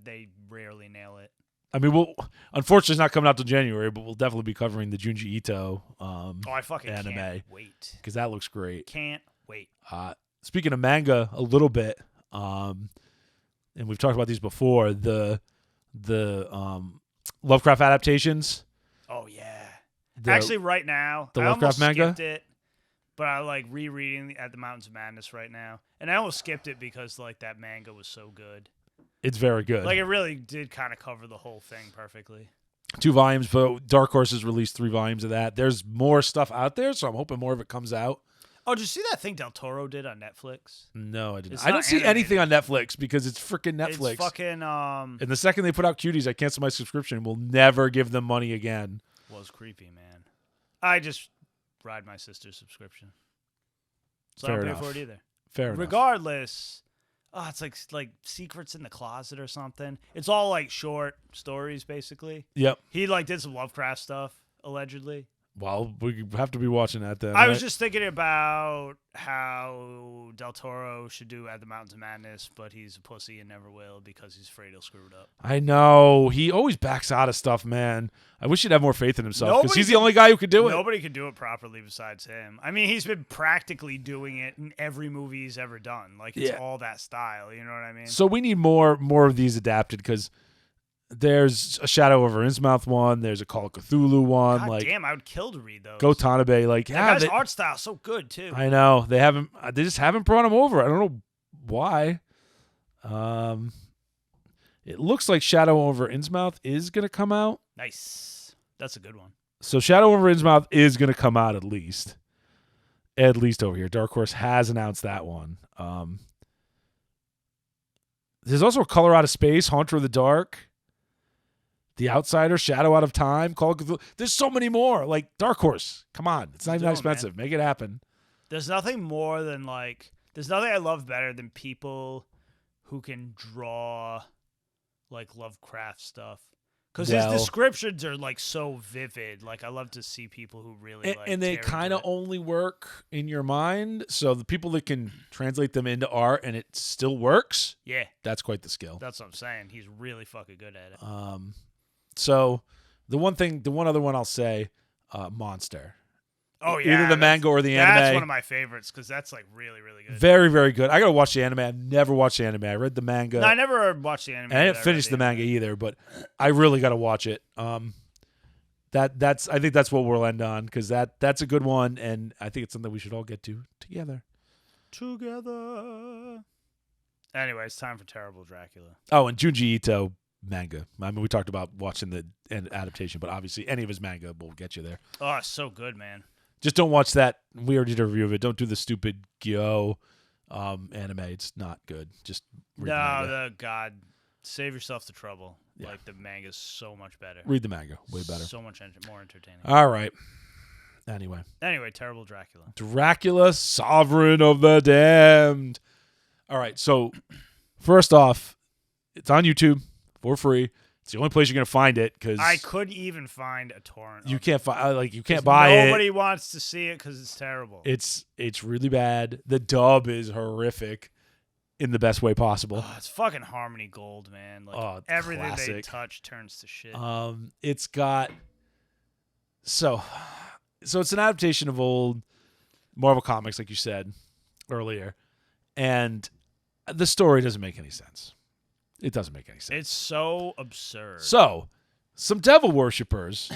they rarely nail it. I mean, unfortunately, it's not coming out till January, but we'll definitely be covering the Junji Ito I fucking anime. Can't wait. Because that looks great. Can't wait. Speaking of manga, a little bit, and we've talked about these before, the Lovecraft adaptations. Oh yeah. Actually, right now, the I Lovecraft almost manga? skipped it, but I like rereading At the Mountains of Madness right now, and I almost skipped it because like that manga was so good. It's very good. Like it really did kind of cover the whole thing perfectly. 2 volumes, but Dark Horse has released 3 volumes of that. There's more stuff out there, so I'm hoping more of it comes out. Oh, did you see that thing Del Toro did on Netflix? No, I didn't. It's I don't not see animated. anything on Netflix because it's freaking Netflix. It's fucking And the second they put out Cuties, I cancel my subscription. We'll never give them money again. was creepy, man. I just ride my sister's subscription, so Fair I don't enough. pay for it either. Fair enough. Regardless, it's like Secrets in the Closet or something. It's all like short stories, basically. Yep. He like did some Lovecraft stuff allegedly. Well, we have to be watching that then. I was right? just thinking about how Del Toro should do At the Mountains of Madness, but he's a pussy and never will because he's afraid he'll screw it up. I know. He always backs out of stuff, man. I wish he'd have more faith in himself because Nobody he's the only guy who could do it. Nobody could do it properly besides him. I mean, he's been practically doing it in every movie he's ever done. Like, it's all that style. You know what I mean? So we need more of these adapted because there's a Shadow Over Innsmouth one. There's a Call of Cthulhu one. God like, damn, I would kill to read those. Go Tanabe. Like, That yeah, guy's art style so good, too. I know. They just haven't brought him over. I don't know why. It looks like Shadow Over Innsmouth is going to come out. Nice. That's a good one. So Shadow Over Innsmouth is going to come out at least. At least over here. Dark Horse has announced that one. There's also a Color Out of Space, Haunter of the Dark, The Outsider, Shadow Out of Time, Call of Cthulhu. There's so many more. Like, Dark Horse. Come on. It's not even that expensive. Make it happen. There's nothing more than, like, there's nothing I love better than people who can draw, like, Lovecraft stuff. Because his descriptions are, like, so vivid. Like, I love to see people who really, and they kind of only work in your mind. So the people that can translate them into art and it still works, yeah, that's quite the skill. That's what I'm saying. He's really fucking good at it. So the one other one I'll say, Monster. Oh, yeah. Either the manga or the anime. That's one of my favorites because that's, like, really, really good. Very, very good. I got to watch the anime. I've never watched the anime. I read the manga. No, I never watched the anime. And I didn't finish the manga either, but I really got to watch it. I think that's what we'll end on because that's a good one, and I think it's something we should all get to together. Anyway, it's time for Terrible Dracula. Oh, and Junji Ito manga. I mean, we talked about watching the adaptation, but obviously any of his manga will get you there. Oh, it's so good, man. Just don't watch that. We already did a review of it. Don't do the stupid Gyo anime. It's not good. Just read the manga. God, save yourself the trouble. Yeah. Like, the manga's so much better. Read the manga. Way better. So much more entertaining. All right. Anyway, Terrible Dracula. Dracula, Sovereign of the Damned. All right. So, first off, it's on YouTube for free. It's the only place you're gonna find it because I couldn't even find a torrent. You can't find you can't buy it. Nobody wants to see it because it's terrible. It's really bad. The dub is horrific in the best way possible. It's fucking Harmony Gold, man. Like everything classic. they touch turns to shit. It's got so it's an adaptation of old Marvel comics, like you said earlier, and the story doesn't make any sense. It doesn't make any sense. It's so absurd. So, some devil worshippers,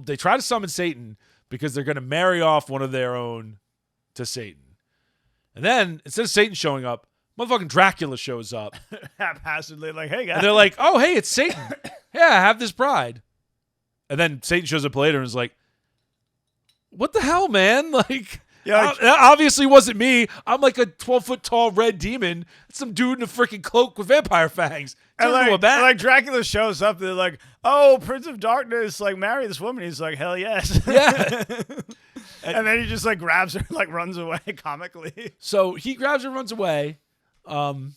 they try to summon Satan because they're going to marry off one of their own to Satan. And then, instead of Satan showing up, motherfucking Dracula shows up. Haphazardly, like, hey, guys. And they're like, oh, hey, it's Satan. Yeah, I have this bride. And then Satan shows up later and is like, what the hell, man? Like... Yeah, that obviously wasn't me. I'm like a 12-foot tall red demon. Some dude in a freaking cloak with vampire fangs. And like Dracula shows up, they're like, "Oh, Prince of Darkness, like marry this woman." He's like, "Hell yes." Yeah. and then he just like grabs her, like runs away comically. So he grabs her, runs away, and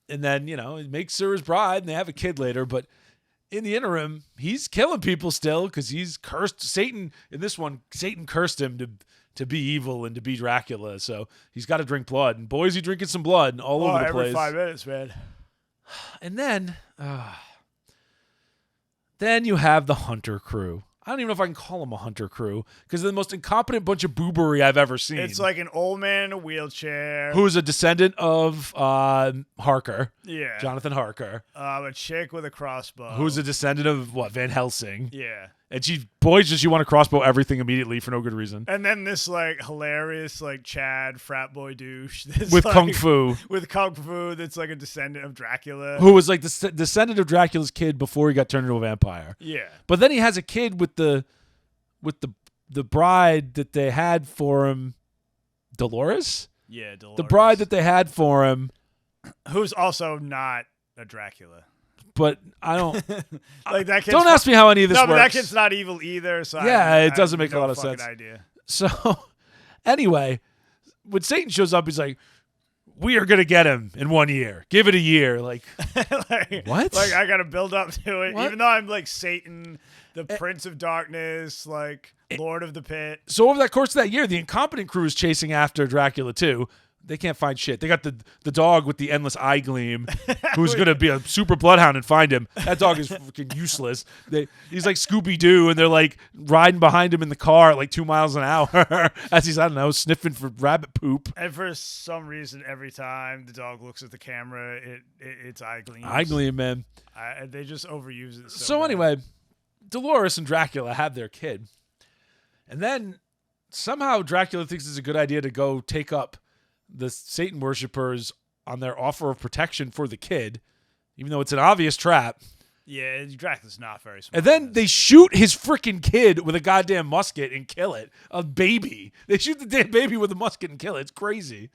then he makes her his bride, and they have a kid later. But in the interim, he's killing people still because he's cursed. Satan, in this one, Satan cursed him to be evil and to be Dracula. So he's got to drink blood. And boy, is he drinking some blood all over the place. Every 5 minutes, man. And then you have the Hunter crew. I don't even know if I can call them a Hunter crew because they're the most incompetent bunch of boobery I've ever seen. It's like an old man in a wheelchair. Who's a descendant of Harker. Yeah. Jonathan Harker. A chick with a crossbow. Who's a descendant of, Van Helsing. Yeah. And she want to crossbow everything immediately for no good reason. And then this, like, hilarious, like, Chad frat boy douche. That's With like, Kung Fu. With Kung Fu that's, like, a descendant of Dracula. Who was, like, the descendant of Dracula's kid before he got turned into a vampire. Yeah. But then he has a kid with the bride that they had for him. Dolores? Yeah, Dolores. The bride that they had for him. Who's also not a Dracula. But I don't... like that kid's don't ask me how any of this works. No, but that kid's not evil either. So yeah, it doesn't I make a lot of sense. Idea. So, anyway, when Satan shows up, he's like, we are going to get him in 1 year. Give it a year. Like, what? Like, I got to build up to it. What? Even though I'm like Satan, the Prince of Darkness, like Lord of the Pit. So over that course of that year, the incompetent crew is chasing after Dracula too. They can't find shit. They got the dog with the endless eye gleam, who's gonna be a super bloodhound and find him. That dog is freaking useless. He's like Scooby-Doo, and they're like riding behind him in the car at like 2 miles an hour as he's, I don't know, sniffing for rabbit poop. And for some reason, every time the dog looks at the camera, it's eye gleams. Eye gleam, man. They just overuse it. So bad. anyway, Dolores and Dracula have their kid, and then somehow Dracula thinks it's a good idea to go take up the Satan worshippers on their offer of protection for the kid, even though it's an obvious trap. Yeah, Dracula's not very smart. And then they shoot his freaking kid with a goddamn musket and kill it. A baby. They shoot the damn baby with a musket and kill it. It's crazy.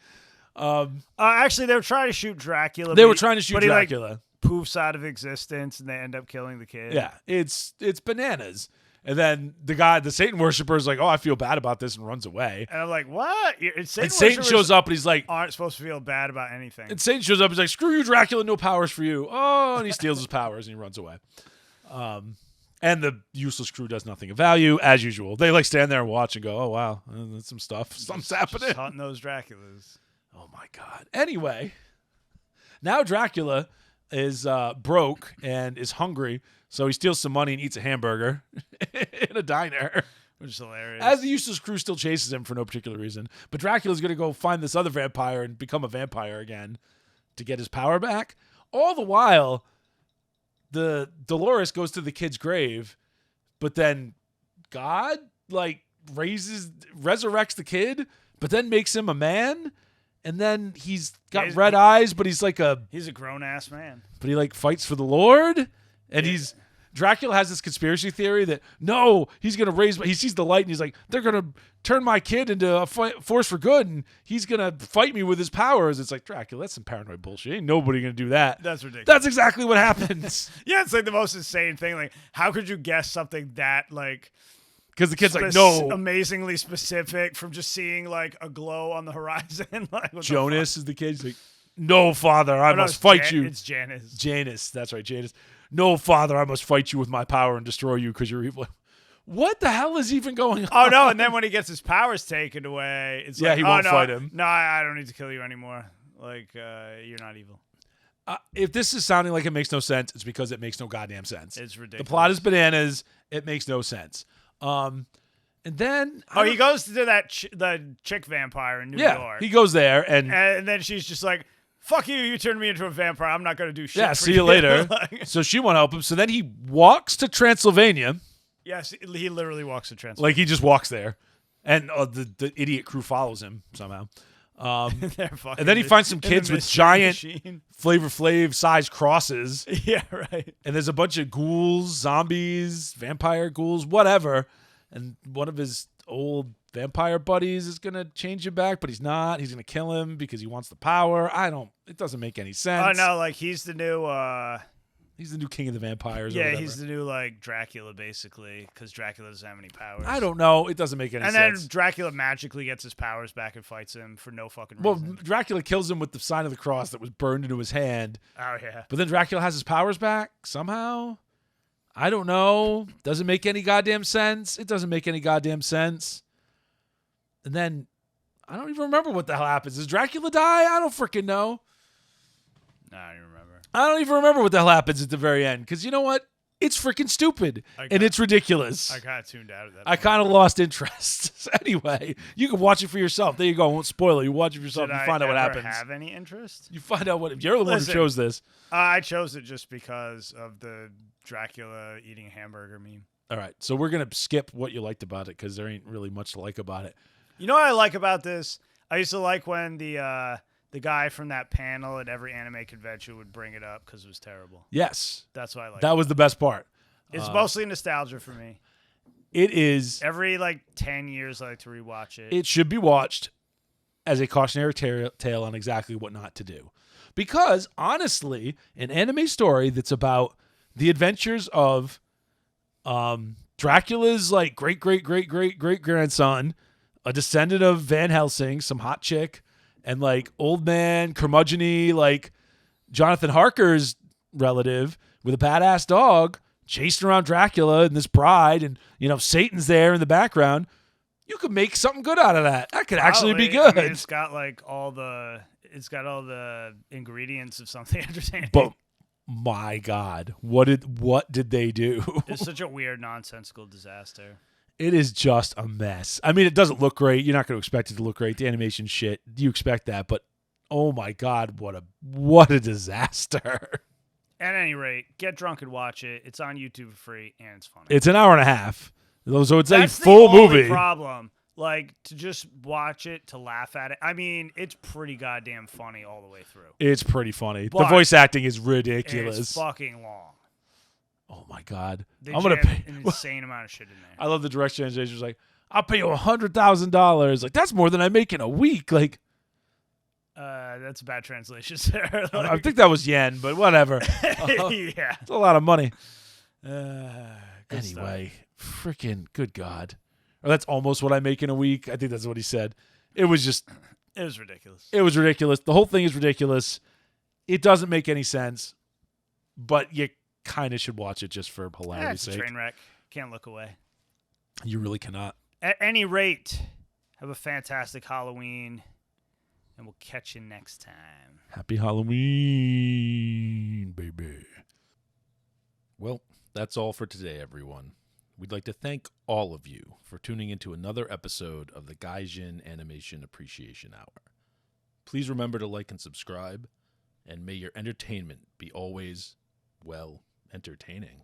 Actually, they were trying to shoot Dracula. They were trying to shoot Dracula. Like, poofs out of existence, and they end up killing the kid. Yeah, it's bananas. And then the Satan worshiper is like, oh, I feel bad about this, and runs away. And I'm like, what? Satan shows up, and he's like, aren't supposed to feel bad about anything. And Satan shows up, he's like, screw you, Dracula, no powers for you. Oh, and he steals his powers, and he runs away. And the useless crew does nothing of value, as usual. They like stand there and watch and go, oh, wow, that's some stuff. Something's happening. Just hunting those Draculas. Oh, my God. Anyway, now Dracula is broke and is hungry, so he steals some money and eats a hamburger in a diner. Which is hilarious. As the useless crew still chases him for no particular reason. But Dracula's going to go find this other vampire and become a vampire again to get his power back. All the while, the Dolores goes to the kid's grave, but then God, like, resurrects the kid, but then makes him a man. And then he's got red eyes, but he's a grown-ass man. But he, like, fights for the Lord. And Dracula has this conspiracy theory that, no, he's going to he sees the light and he's like, they're going to turn my kid into a force for good and he's going to fight me with his powers. It's like, Dracula, that's some paranoid bullshit. Ain't nobody going to do that. That's ridiculous. That's exactly what happens. Yeah, it's like the most insane thing. Like, how could you guess something that, like... Because the kid's like, no. Amazingly specific from just seeing, like, a glow on the horizon. Like, Jonas is the kid. He's like, no, father, I must fight you. It's Janus. Janus, that's right, Janus. No, father, I must fight you with my power and destroy you because you're evil. What the hell is even going on? Oh, no, and then when he gets his powers taken away, it's like, he won't fight him. No, I don't need to kill you anymore. Like, you're not evil. If this is sounding like it makes no sense, it's because it makes no goddamn sense. It's ridiculous. The plot is bananas. It makes no sense. And then... he goes to the chick vampire in New York. He goes there, and then she's just like, fuck you, you turned me into a vampire. I'm not going to do shit for see you later. So she won't help him. So then he walks to Transylvania. Yes, he literally walks to Transylvania. Like, he just walks there. And the idiot crew follows him somehow. And then he finds some kids with giant Flavor Flav size crosses. Yeah, right. And there's a bunch of ghouls, zombies, vampire ghouls, whatever. And one of his old vampire buddies is going to change him back, but he's not. He's going to kill him because he wants the power. It doesn't make any sense. Oh, no, like, he's the new... he's the new king of the vampires. Yeah, he's the new, like, Dracula, basically, because Dracula doesn't have any powers. I don't know. It doesn't make any sense. And then Dracula magically gets his powers back and fights him for no fucking reason. Well, Dracula kills him with the sign of the cross that was burned into his hand. Oh, yeah. But then Dracula has his powers back somehow. I don't know. Doesn't make any goddamn sense. It doesn't make any goddamn sense. And then I don't even remember what the hell happens. Does Dracula die? I don't freaking know. No, I don't even remember. I don't even remember what the hell happens at the very end. Because you know what? It's freaking stupid. And it's ridiculous. I kind of tuned out of that. I kind of lost interest. Anyway, you can watch it for yourself. There you go. I won't spoil it. You watch it for yourself. Did You find out what happens. Have any interest? You find out what. You're the one who chose this. I chose it just because of the Dracula eating a hamburger meme. All right. So we're going to skip what you liked about it because there ain't really much to like about it. You know what I like about this? I used to like when the guy from that panel at every anime convention would bring it up because it was terrible. Yes. That's why I like it. That was the best part. It's mostly nostalgia for me. It is. Every 10 years I like to rewatch it. It should be watched as a cautionary tale on exactly what not to do. Because, honestly, an anime story that's about the adventures of Dracula's great-great-great-great-great-grandson, a descendant of Van Helsing, some hot chick, and old man, curmudgeon-y, Jonathan Harker's relative with a badass dog chasing around Dracula and this bride, and Satan's there in the background. You could make something good out of that. That could actually be good. I mean, it's got all the ingredients of something entertaining. But my God, what did they do? It's such a weird, nonsensical disaster. It is just a mess. I mean, it doesn't look great. You're not going to expect it to look great. The animation shit, you expect that, but oh my God, what a disaster. At any rate, get drunk and watch it. It's on YouTube for free, and it's funny. It's an hour and a half, so it's That's a full the only movie. Problem, to just watch it, to laugh at it. I mean, it's pretty goddamn funny all the way through. It's pretty funny. But the voice acting is ridiculous. It's fucking long. Oh my God, They I'm gonna jammed pay an insane amount of shit in there. I love the direct translation. It's like, I'll pay you $100,000. That's more than I make in a week. That's a bad translation, sir. I think that was yen, but whatever. Yeah, It's a lot of money. Good Anyway, freaking good God. Or that's almost what I make in a week. I think that's what he said. It was ridiculous. It was ridiculous. The whole thing is ridiculous. It doesn't make any sense, but you kind of should watch it just for hilarity's It's a sake. train wreck. Can't look away. You really cannot. At any rate, have a fantastic Halloween, and we'll catch you next time. Happy Halloween, baby. Well, that's all for today, everyone. We'd like to thank all of you for tuning into another episode of the Gaijin Animation Appreciation Hour. Please remember to like and subscribe, and may your entertainment be always, entertaining.